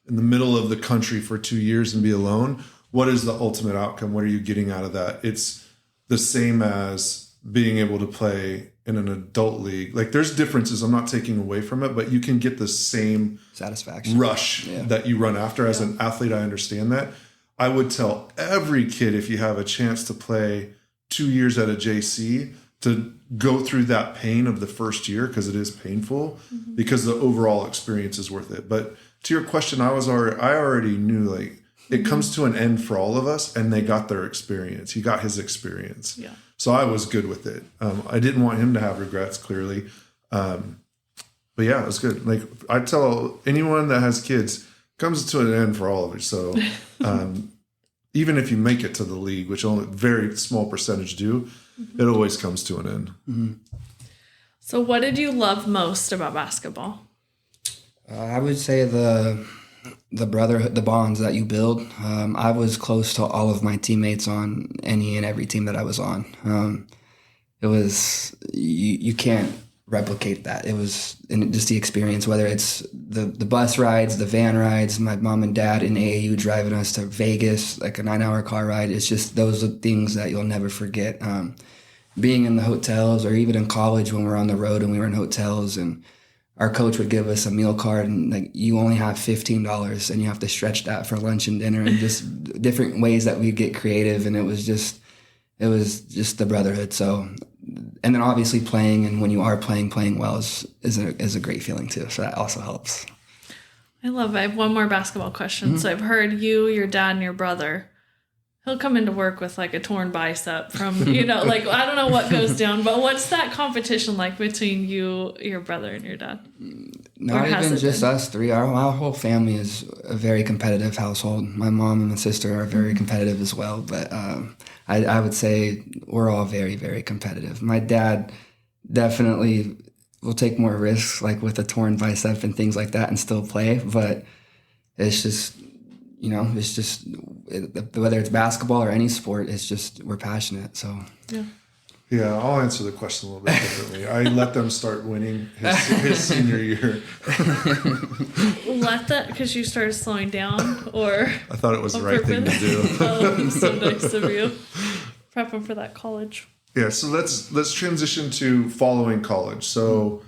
in the middle of the country for 2 years and be alone, what is the ultimate outcome? What are you getting out of that? It's the same as being able to play in an adult league. Like, there's differences. I'm not taking away from it, but you can get the same satisfaction rush that you run after. As an athlete, I understand that. I would tell every kid, if you have a chance to play 2 years at a JC, to go through that pain of the first year, because it is painful, because the overall experience is worth it. But to your question, I already knew, like, it comes to an end for all of us, and they got their experience. He got his experience. Yeah. So I was good with it. I didn't want him to have regrets, clearly. But yeah, it was good. Like, I tell anyone that has kids, comes to an end for all of it. So even if you make it to the league, which only a very small percentage do, it always comes to an end. Mm-hmm. So what did you love most about basketball? I would say the brotherhood, the bonds that you build. I was close to all of my teammates on any and every team that I was on. It was, you can't replicate that. It was just the experience, whether it's the bus rides, the van rides, my mom and dad in AAU driving us to Vegas, like a 9-hour car ride. It's just, those are things that you'll never forget. Being in the hotels, or even in college when we were on the road and we were in hotels, and our coach would give us a meal card, and like, you only have $15 and you have to stretch that for lunch and dinner, and just different ways that we get creative. And it was just the brotherhood. So, and then obviously playing, and when you are playing well is a great feeling too. So that also helps. I love it. I have one more basketball question. So I've heard you, your dad, and your brother, he'll come into work with like a torn bicep from, like, I don't know what goes down, but what's that competition like between you, your brother, and your dad? Not even just us three. Our whole family is a very competitive household. My mom and my sister are very competitive as well. But I would say we're all very, very competitive. My dad definitely will take more risks, like with a torn bicep and things like that, and still play. But it's just, whether it's basketball or any sport, it's just, we're passionate. So yeah, I'll answer the question a little bit differently. I let them start winning his senior year. Let that, because you started slowing down, or I thought it was the right thing to do. Oh, so nice of you. Prep him for that college. Yeah, so let's transition to following college. So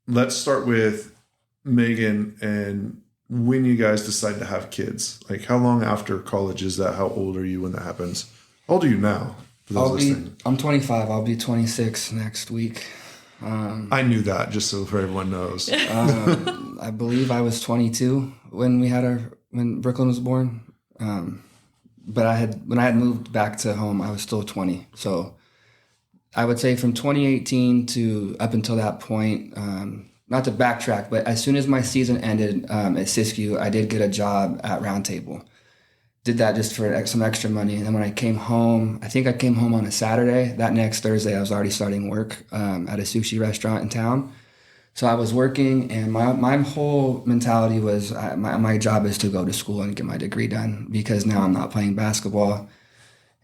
let's start with Megan, and when you guys decide to have kids. Like, how long after college is that? How old are you when that happens? How old are you now? I'm 25. I'll be 26 next week. I knew that, just so everyone knows. I believe I was 22 when when Brooklyn was born. But when I had moved back to home, I was still 20. So I would say from 2018 to up until that point, not to backtrack, but as soon as my season ended at Siskiyou, I did get a job at Round Table. Did that just for some extra money. And then when I came home, I think I came home on a Saturday. That next Thursday, I was already starting work at a sushi restaurant in town. So I was working, and my whole mentality was my job is to go to school and get my degree done, because now I'm not playing basketball.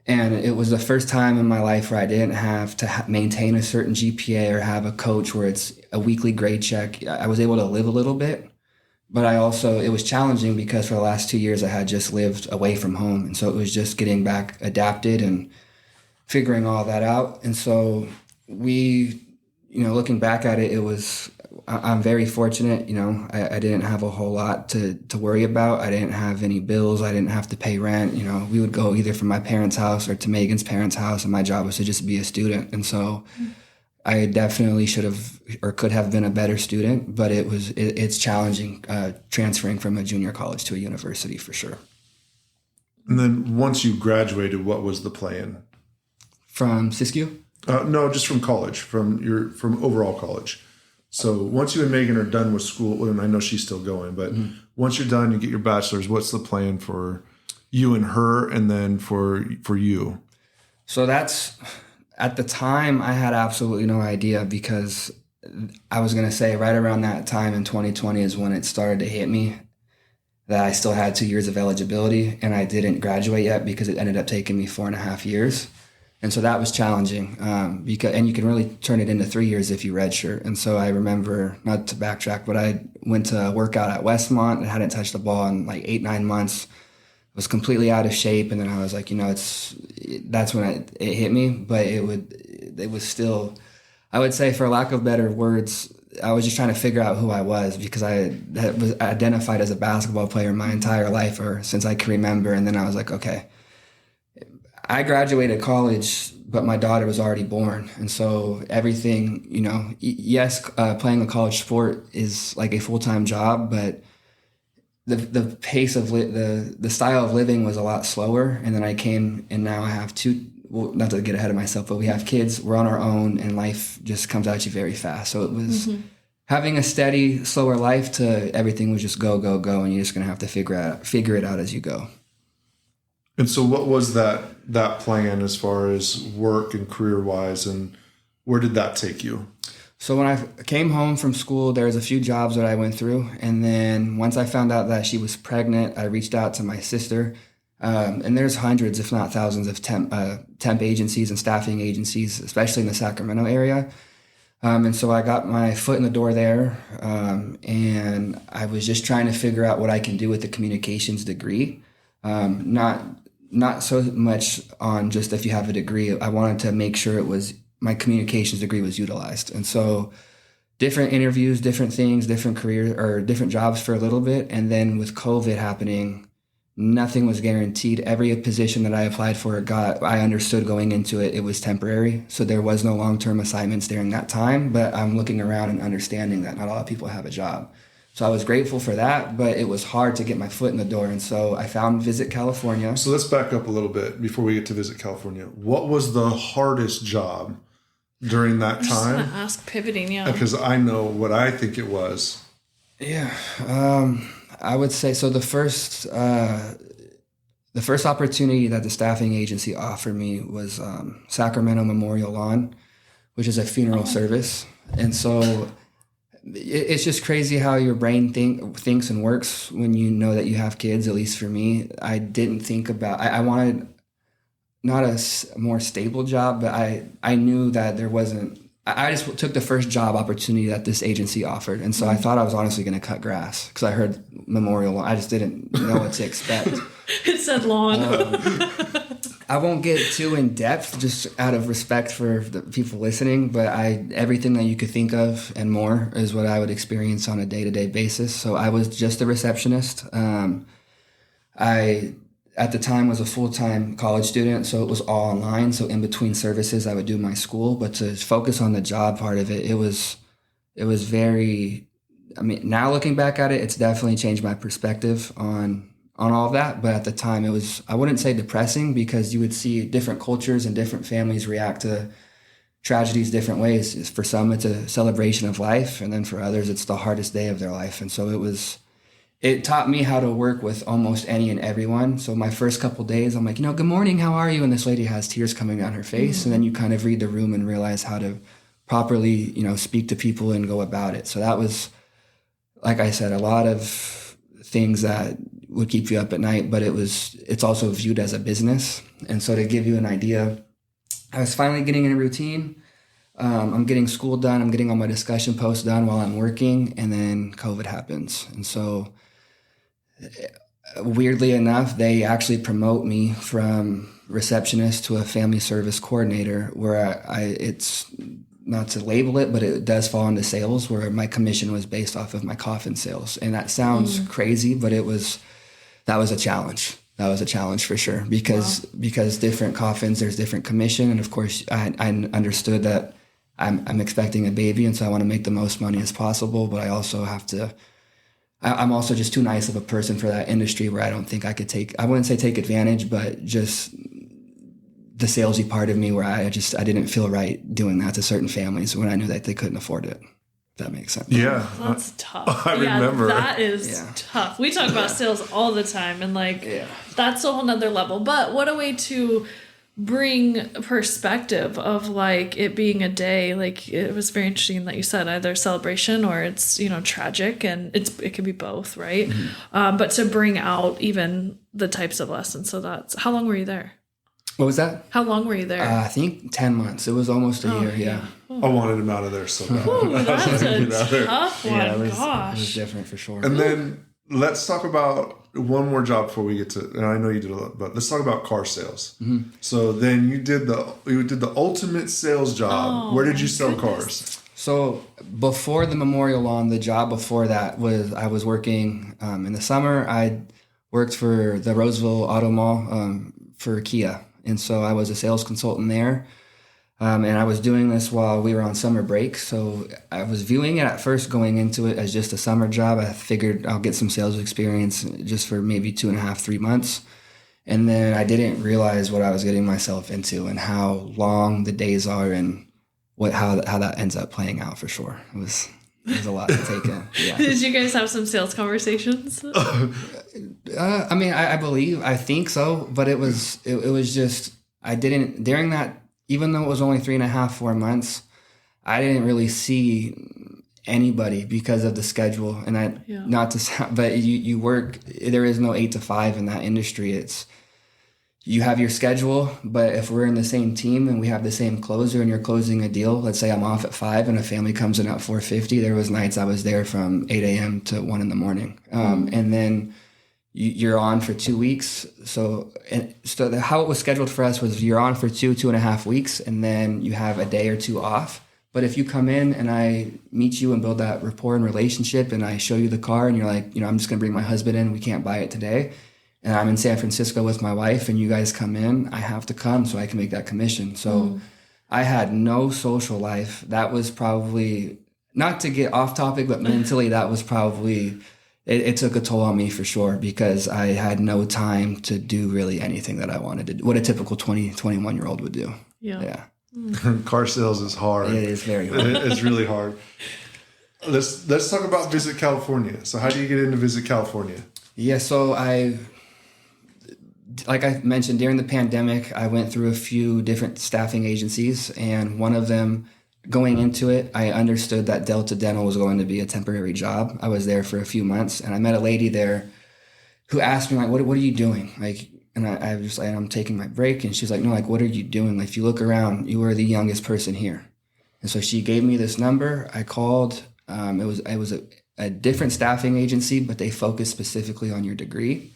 And it was the first time in my life where I didn't have to maintain a certain GPA or have a coach where it's a weekly grade check. I was able to live a little bit. But it was challenging because for the last 2 years I had just lived away from home. And so it was just getting back adapted and figuring all that out. And so looking back at it, I'm very fortunate. I didn't have a whole lot to worry about. I didn't have any bills. I didn't have to pay rent. We would go either from my parents' house or to Megan's parents' house. And my job was to just be a student. And so I definitely should have or could have been a better student, but it's challenging transferring from a junior college to a university for sure. And then once you graduated, what was the plan? From Siskiyou? No, just from college, from overall college. So once you and Megan are done with school, and I know she's still going, but once you're done, you get your bachelor's, what's the plan for you and her, and then for you? So that's, at the time, I had absolutely no idea, because I was going to say right around that time in 2020 is when it started to hit me that I still had 2 years of eligibility, and I didn't graduate yet because it ended up taking me 4.5 years. And so that was challenging, and you can really turn it into 3 years if you redshirt. And so I remember, not to backtrack, but I went to work out at Westmont and hadn't touched the ball in like 8-9 months. Was completely out of shape, and then I was like, that's when it hit me. But it was still, I would say, for lack of better words, I was just trying to figure out who I was, because I was identified as a basketball player my entire life, or since I can remember. And then I was like, okay, I graduated college, but my daughter was already born. And so everything, yes, playing a college sport is like a full-time job, but the pace of the style of living was a lot slower. And then I came, and now I have not to get ahead of myself, but we have kids, we're on our own, and life just comes at you very fast. So it was having a steady, slower life to everything was just go, go, go. And you're just going to have to figure it out as you go. And so what was that plan as far as work and career wise, and where did that take you? So when I came home from school, there was a few jobs that I went through. And then once I found out that she was pregnant, I reached out to my sister. And there's hundreds, if not thousands, of temp agencies and staffing agencies, especially in the Sacramento area. And so I got my foot in the door there. And I was just trying to figure out what I can do with the communications degree. Not so much on just if you have a degree. I wanted to make sure my communications degree was utilized. And so different interviews, different things, different careers or different jobs for a little bit. And then with COVID happening, nothing was guaranteed. Every position that I applied for, I understood going into it, it was temporary. So there was no long-term assignments during that time, but I'm looking around and understanding that not a lot of people have a job. So I was grateful for that, but it was hard to get my foot in the door. And so I found Visit California. So let's back up a little bit before we get to Visit California. What was the hardest job during that time? I'm just gonna ask, pivoting, yeah. Because I know what I think it was. Yeah, I would say so. The first opportunity that the staffing agency offered me was Sacramento Memorial Lawn, which is a funeral service. And so it's just crazy how your brain thinks and works when you know that you have kids. At least for me, I didn't think about. I wanted not a more stable job, but I knew that there wasn't. I just took the first job opportunity that this agency offered. And so I thought I was honestly going to cut grass because I heard Memorial Lawn. I just didn't know what to expect. It said lawn. I won't get too in depth just out of respect for the people listening, but everything that you could think of and more is what I would experience on a day-to-day basis. So I was just a receptionist. I, at the time, was a full-time college student, so it was all online. So in between services, I would do my school, but to focus on the job part of it, it was very, I mean, now looking back at it, it's definitely changed my perspective on all of that. But at the time it was, I wouldn't say depressing, because you would see different cultures and different families react to tragedies different ways. For some, it's a celebration of life. And then for others, it's the hardest day of their life. And so it taught me how to work with almost any and everyone. So my first couple of days, I'm like, good morning, how are you? And this lady has tears coming down her face. Mm-hmm. And then you kind of read the room and realize how to properly, speak to people and go about it. So that was, like I said, a lot of things that would keep you up at night, but it's also viewed as a business. And so to give you an idea, I was finally getting in a routine. I'm getting school done. I'm getting all my discussion posts done while I'm working. And then COVID happens. And so weirdly enough, they actually promote me from receptionist to a family service coordinator, where it's not to label it, but it does fall into sales, where my commission was based off of my coffin sales. And that sounds crazy, but that was a challenge. That was a challenge for sure, because different coffins, there's different commission. And of course I understood that I'm expecting a baby. And so I want to make the most money as possible, but I also I'm also just too nice of a person for that industry where I don't think I could I wouldn't say take advantage, but just the salesy part of me where I didn't feel right doing that to certain families when I knew that they couldn't afford it. If that makes sense. Yeah. That's tough. I remember. That is tough. We talk about sales all the time, and that's a whole nother level. But what a way to bring perspective of like it being a day. Like, it was very interesting that you said either celebration or it's, tragic, and it can be both, right? Mm-hmm. But to bring out even the types of lessons. So how long were you there? What was that? How long were you there? I think 10 months. It was almost a year. Yeah. I wanted him out of there so bad. Ooh, that's a tough one. Yeah, it Gosh. was different for sure. And then let's talk about one more job before we get to, and I know you did a lot, but let's talk about car sales. Mm-hmm. So then you did the ultimate sales job. Where did you sell cars? So before the Memorial Lawn, the job before that was I was working in the summer. I worked for the Roseville Auto Mall for Kia. And so I was a sales consultant there. And I was doing this while we were on summer break. So I was viewing it at first going into it as just a summer job. I figured I'll get some sales experience just for maybe 2.5, 3 months. And then I didn't realize what I was getting myself into and how long the days are and how that ends up playing out for sure. It was a lot to take in. Yeah. Did you guys have some sales conversations? I think so, but it was just, I didn't, during that, even though it was only 3.5, 4 months, I didn't really see anybody because of the schedule. And not to sound, but you work, there is no 8 to 5 in that industry. You have your schedule, but if we're in the same team and we have the same closer and you're closing a deal, let's say I'm off at 5 and a family comes in at 4:50, there was nights I was there from 8 a.m. to 1 in the morning. And then you're on for 2 weeks. So how it was scheduled for us was you're on for 2.5 weeks, and then you have a day or two off. But if you come in and I meet you and build that rapport and relationship and I show you the car and you're like, I'm just going to bring my husband in, we can't buy it today. And I'm in San Francisco with my wife and you guys come in, I have to come so I can make that commission. So I had no social life. That was probably, not to get off topic, but mentally that was probably, it took a toll on me for sure because I had no time to do really anything that I wanted to do, what a typical 20, 21-year-old would do. Yeah. Car sales is hard. It is very hard. It's really hard. Let's talk about Visit California. So how do you get into Visit California? Yeah, so like I mentioned, during the pandemic, I went through a few different staffing agencies, and one of them, going into it, I understood that Delta Dental was going to be a temporary job. I was there for a few months, and I met a lady there who asked me, like, what are you doing? Like, and I was just like, I'm taking my break. And she's like, no, like, what are you doing? Like, if you look around, you are the youngest person here. And so she gave me this number. I called. It was a different staffing agency, but they focused specifically on your degree.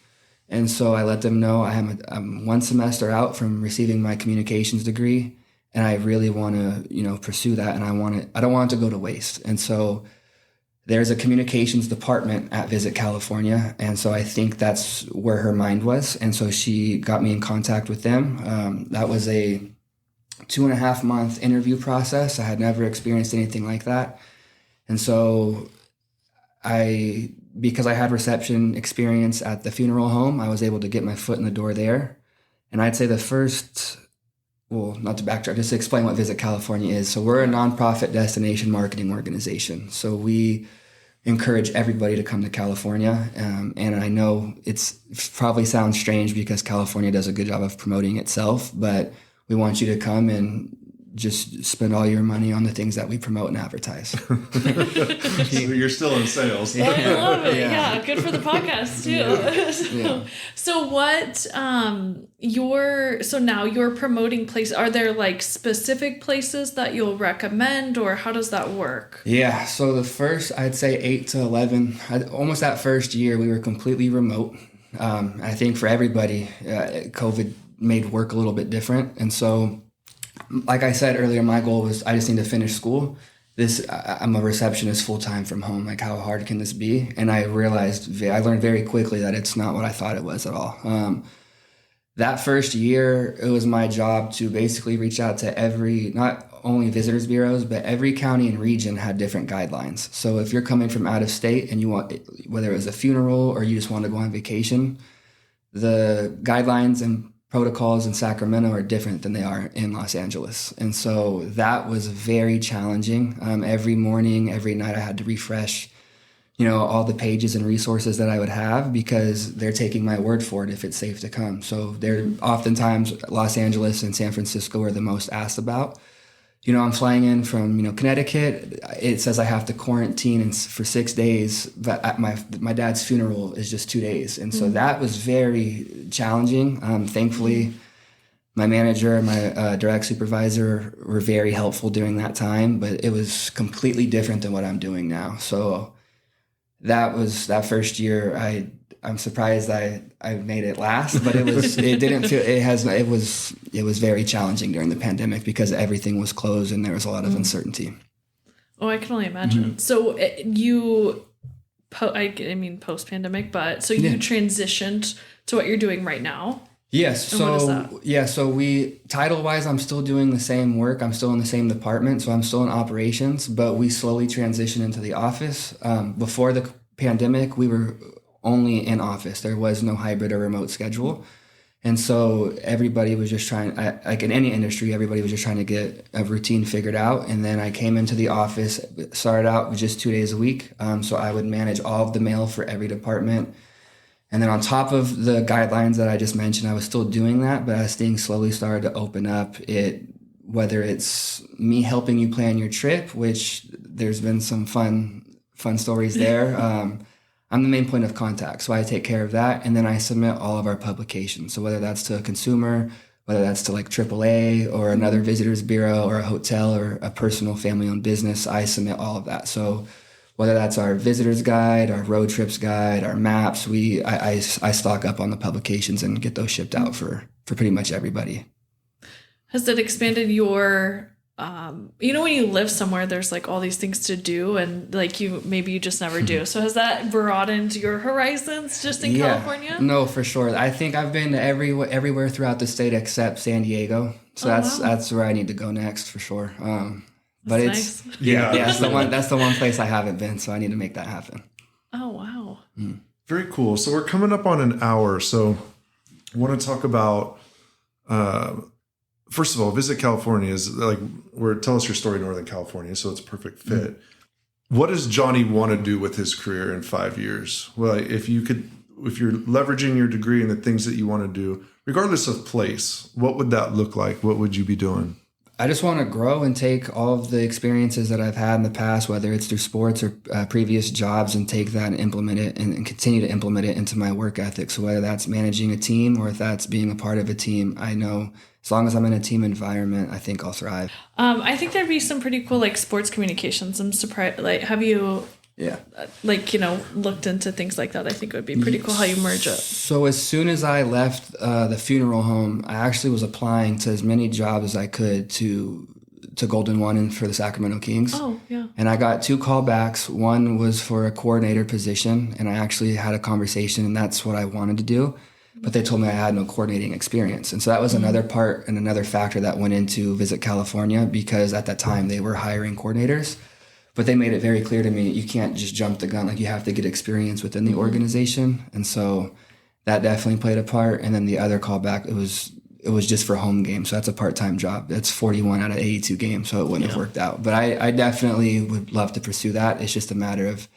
And so I let them know I'm 1 semester out from receiving my communications degree, and I really want to, pursue that, and I don't want it to go to waste. And so there's a communications department at Visit California, and so I think that's where her mind was. And so she got me in contact with them. That was a 2.5 month interview process. I had never experienced anything like that. And so because I had reception experience at the funeral home, I was able to get my foot in the door there. And I'd say not to backtrack, just to explain what Visit California is. So we're a nonprofit destination marketing organization. So we encourage everybody to come to California. And I know it probably sounds strange because California does a good job of promoting itself, but we want you to come and just spend all your money on the things that we promote and advertise. So you're still in sales. I love it. Yeah, good for the podcast too. So what now you're promoting places. Are there like specific places that you'll recommend, or how does that work? Yeah, so the first, I'd say 8 to 11, almost that first year, we were completely remote. I think for everybody, COVID made work a little bit different. And so, like I said earlier, my goal was I just need to finish school. I'm a receptionist full-time from home. Like, how hard can this be? And I learned very quickly that it's not what I thought it was at all. That first year, it was my job to basically reach out to not only visitors bureaus, but every county and region had different guidelines. So if you're coming from out of state and you want, whether it was a funeral or you just want to go on vacation, the guidelines and protocols in Sacramento are different than they are in Los Angeles. And so that was very challenging. Every morning, every night I had to refresh, all the pages and resources that I would have, because they're taking my word for it if it's safe to come. So they're oftentimes Los Angeles and San Francisco are the most asked about. I'm flying in from, Connecticut. It says I have to quarantine for 6 days, but my dad's funeral is just 2 days. And so that was very challenging. Thankfully, my manager and my direct supervisor were very helpful during that time, but it was completely different than what I'm doing now. So that first year, I'm surprised I made it last, but it was very challenging during the pandemic because everything was closed and there was a lot of uncertainty. Oh, I can only imagine. So you, post-pandemic, but so you transitioned to what you're doing right now. Yes. And what is that? So we, title-wise, I'm still doing the same work. I'm still in the same department, so I'm still in operations, but we slowly transitioned into the office. Before the pandemic, we were only in office. There was no hybrid or remote schedule. And so everybody was just trying, like in any industry, everybody was just trying to get a routine figured out. And then I came into the office, started out with just 2 days a week. So I would manage all of the mail for every department. And then on top of the guidelines that I just mentioned, I was still doing that, but as things slowly started to open up, whether it's me helping you plan your trip, which there's been some fun stories there. I'm the main point of contact, so I take care of that. And then I submit all of our publications. So whether that's to a consumer, whether that's to like AAA or another visitors bureau or a hotel or a personal family-owned business, I submit all of that. So whether that's our visitors guide, our road trips guide, our maps, I stock up on the publications and get those shipped out for pretty much everybody. Has that expanded your, when you live somewhere, there's like all these things to do and like you just never do. So has that broadened your horizons just in California? No, for sure. I think I've been to everywhere throughout the state except San Diego. So that's where I need to go next for sure. But that's it's nice. that's the one place I haven't been, so I need to make that happen. Oh wow. Very cool. So we're coming up on an hour. So I want to talk about first of all, Visit California is like tell us your story in Northern California, so it's a perfect fit. What does Johnny want to do with his career in 5 years? Well, if you're leveraging your degree and the things that you want to do, regardless of place, what would that look like? What would you be doing? I just want to grow and take all of the experiences that I've had in the past, whether it's through sports or previous jobs, and take that and implement it and continue to implement it into my work ethic. So whether that's managing a team or if that's being a part of a team, I know as long as I'm in a team environment, I think I'll thrive. I think there'd be some pretty cool like sports communications. I'm surprised. Like, have you looked into things like that? I think it would be pretty cool how you merge it. So as soon as I left the funeral home, I actually was applying to as many jobs as I could to Golden One and for the Sacramento Kings. Oh, yeah. And I got 2 callbacks. One was for a coordinator position, and I actually had a conversation, and that's what I wanted to do. But they told me I had no coordinating experience. And so that was another part and another factor that went into Visit California, because at that time they were hiring coordinators. But they made it very clear to me, you can't just jump the gun. Like, you have to get experience within the organization. And so that definitely played a part. And then the other callback, it was just for home games. So that's a part-time job. That's 41 out of 82 games. So it wouldn't have worked out. But I definitely would love to pursue that. It's just a matter of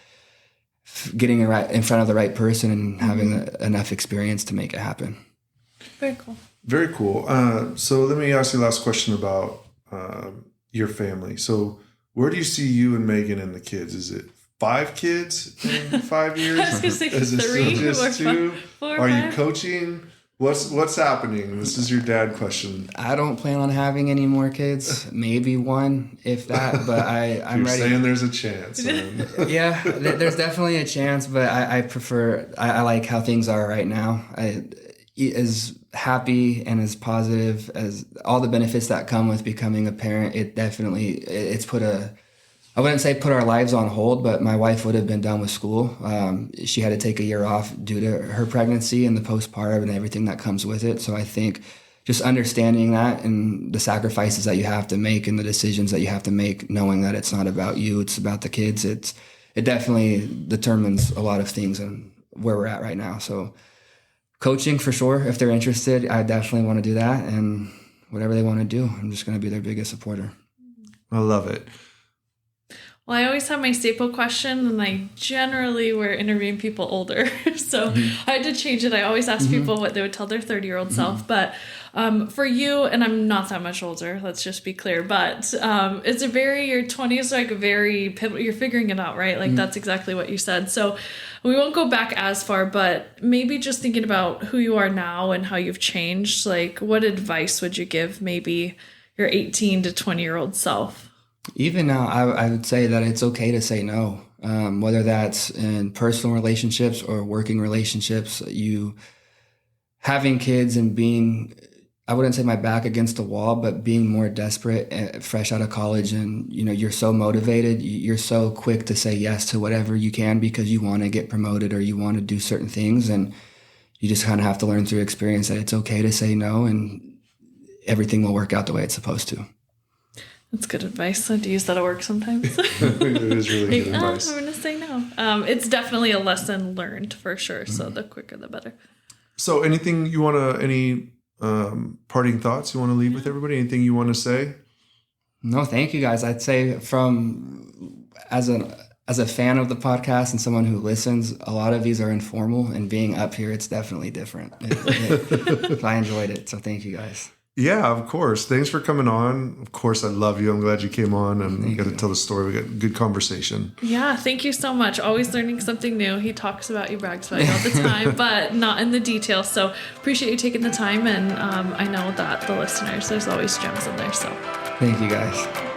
getting in front of the right person and having enough experience to make it happen. Very cool. Very cool. So let me ask you the last question about your family. So where do you see you and Megan and the kids? Is it 5 kids in 5 years? I was going to say Is it 3 still just 2? 4 Are you coaching? What's happening? This is your dad question. I don't plan on having any more kids. Maybe 1, if that. But I'm You're ready. saying there's a chance. Yeah, there's definitely a chance. But I prefer. I like how things are right now. As happy and as positive as all the benefits that come with becoming a parent, it's put I wouldn't say put our lives on hold, but my wife would have been done with school. She had to take a year off due to her pregnancy and the postpartum and everything that comes with it. So I think just understanding that and the sacrifices that you have to make and the decisions that you have to make, knowing that it's not about you, it's about the kids. It definitely determines a lot of things and where we're at right now. So coaching for sure, if they're interested, I definitely want to do that. And whatever they want to do, I'm just going to be their biggest supporter. I love it. Well, I always have my staple question, and I generally were interviewing people older. So I had to change it. I always ask people what they would tell their 30-year-old self. But for you, and I'm not that much older, let's just be clear, but your 20s, like very pivotal. You're figuring it out, right? Like that's exactly what you said. So we won't go back as far, but maybe just thinking about who you are now and how you've changed, like what advice would you give maybe your 18 to 20-year-old self? Even now, I would say that it's okay to say no, whether that's in personal relationships or working relationships. You having kids and being, I wouldn't say my back against the wall, but being more desperate, fresh out of college, and you're so motivated, you're so quick to say yes to whatever you can because you want to get promoted or you want to do certain things, and you just kind of have to learn through experience that it's okay to say no, and everything will work out the way it's supposed to. That's good advice. I do use that at work sometimes. It is really good advice. I'm going to say no. It's definitely a lesson learned for sure. So the quicker, the better. So anything you want to, any parting thoughts you want to leave with everybody? Anything you want to say? No, thank you guys. I'd say as a fan of the podcast and someone who listens, a lot of these are informal, and being up here, it's definitely different. I enjoyed it. So thank you guys. Yeah, of course. Thanks for coming on. Of course, I love you. I'm glad you came on and you got to tell the story. We got a good conversation. Yeah, thank you so much. Always learning something new. He talks about you, brags about you all the time, but not in the details. So appreciate you taking the time. And I know that the listeners, there's always gems in there. So thank you guys.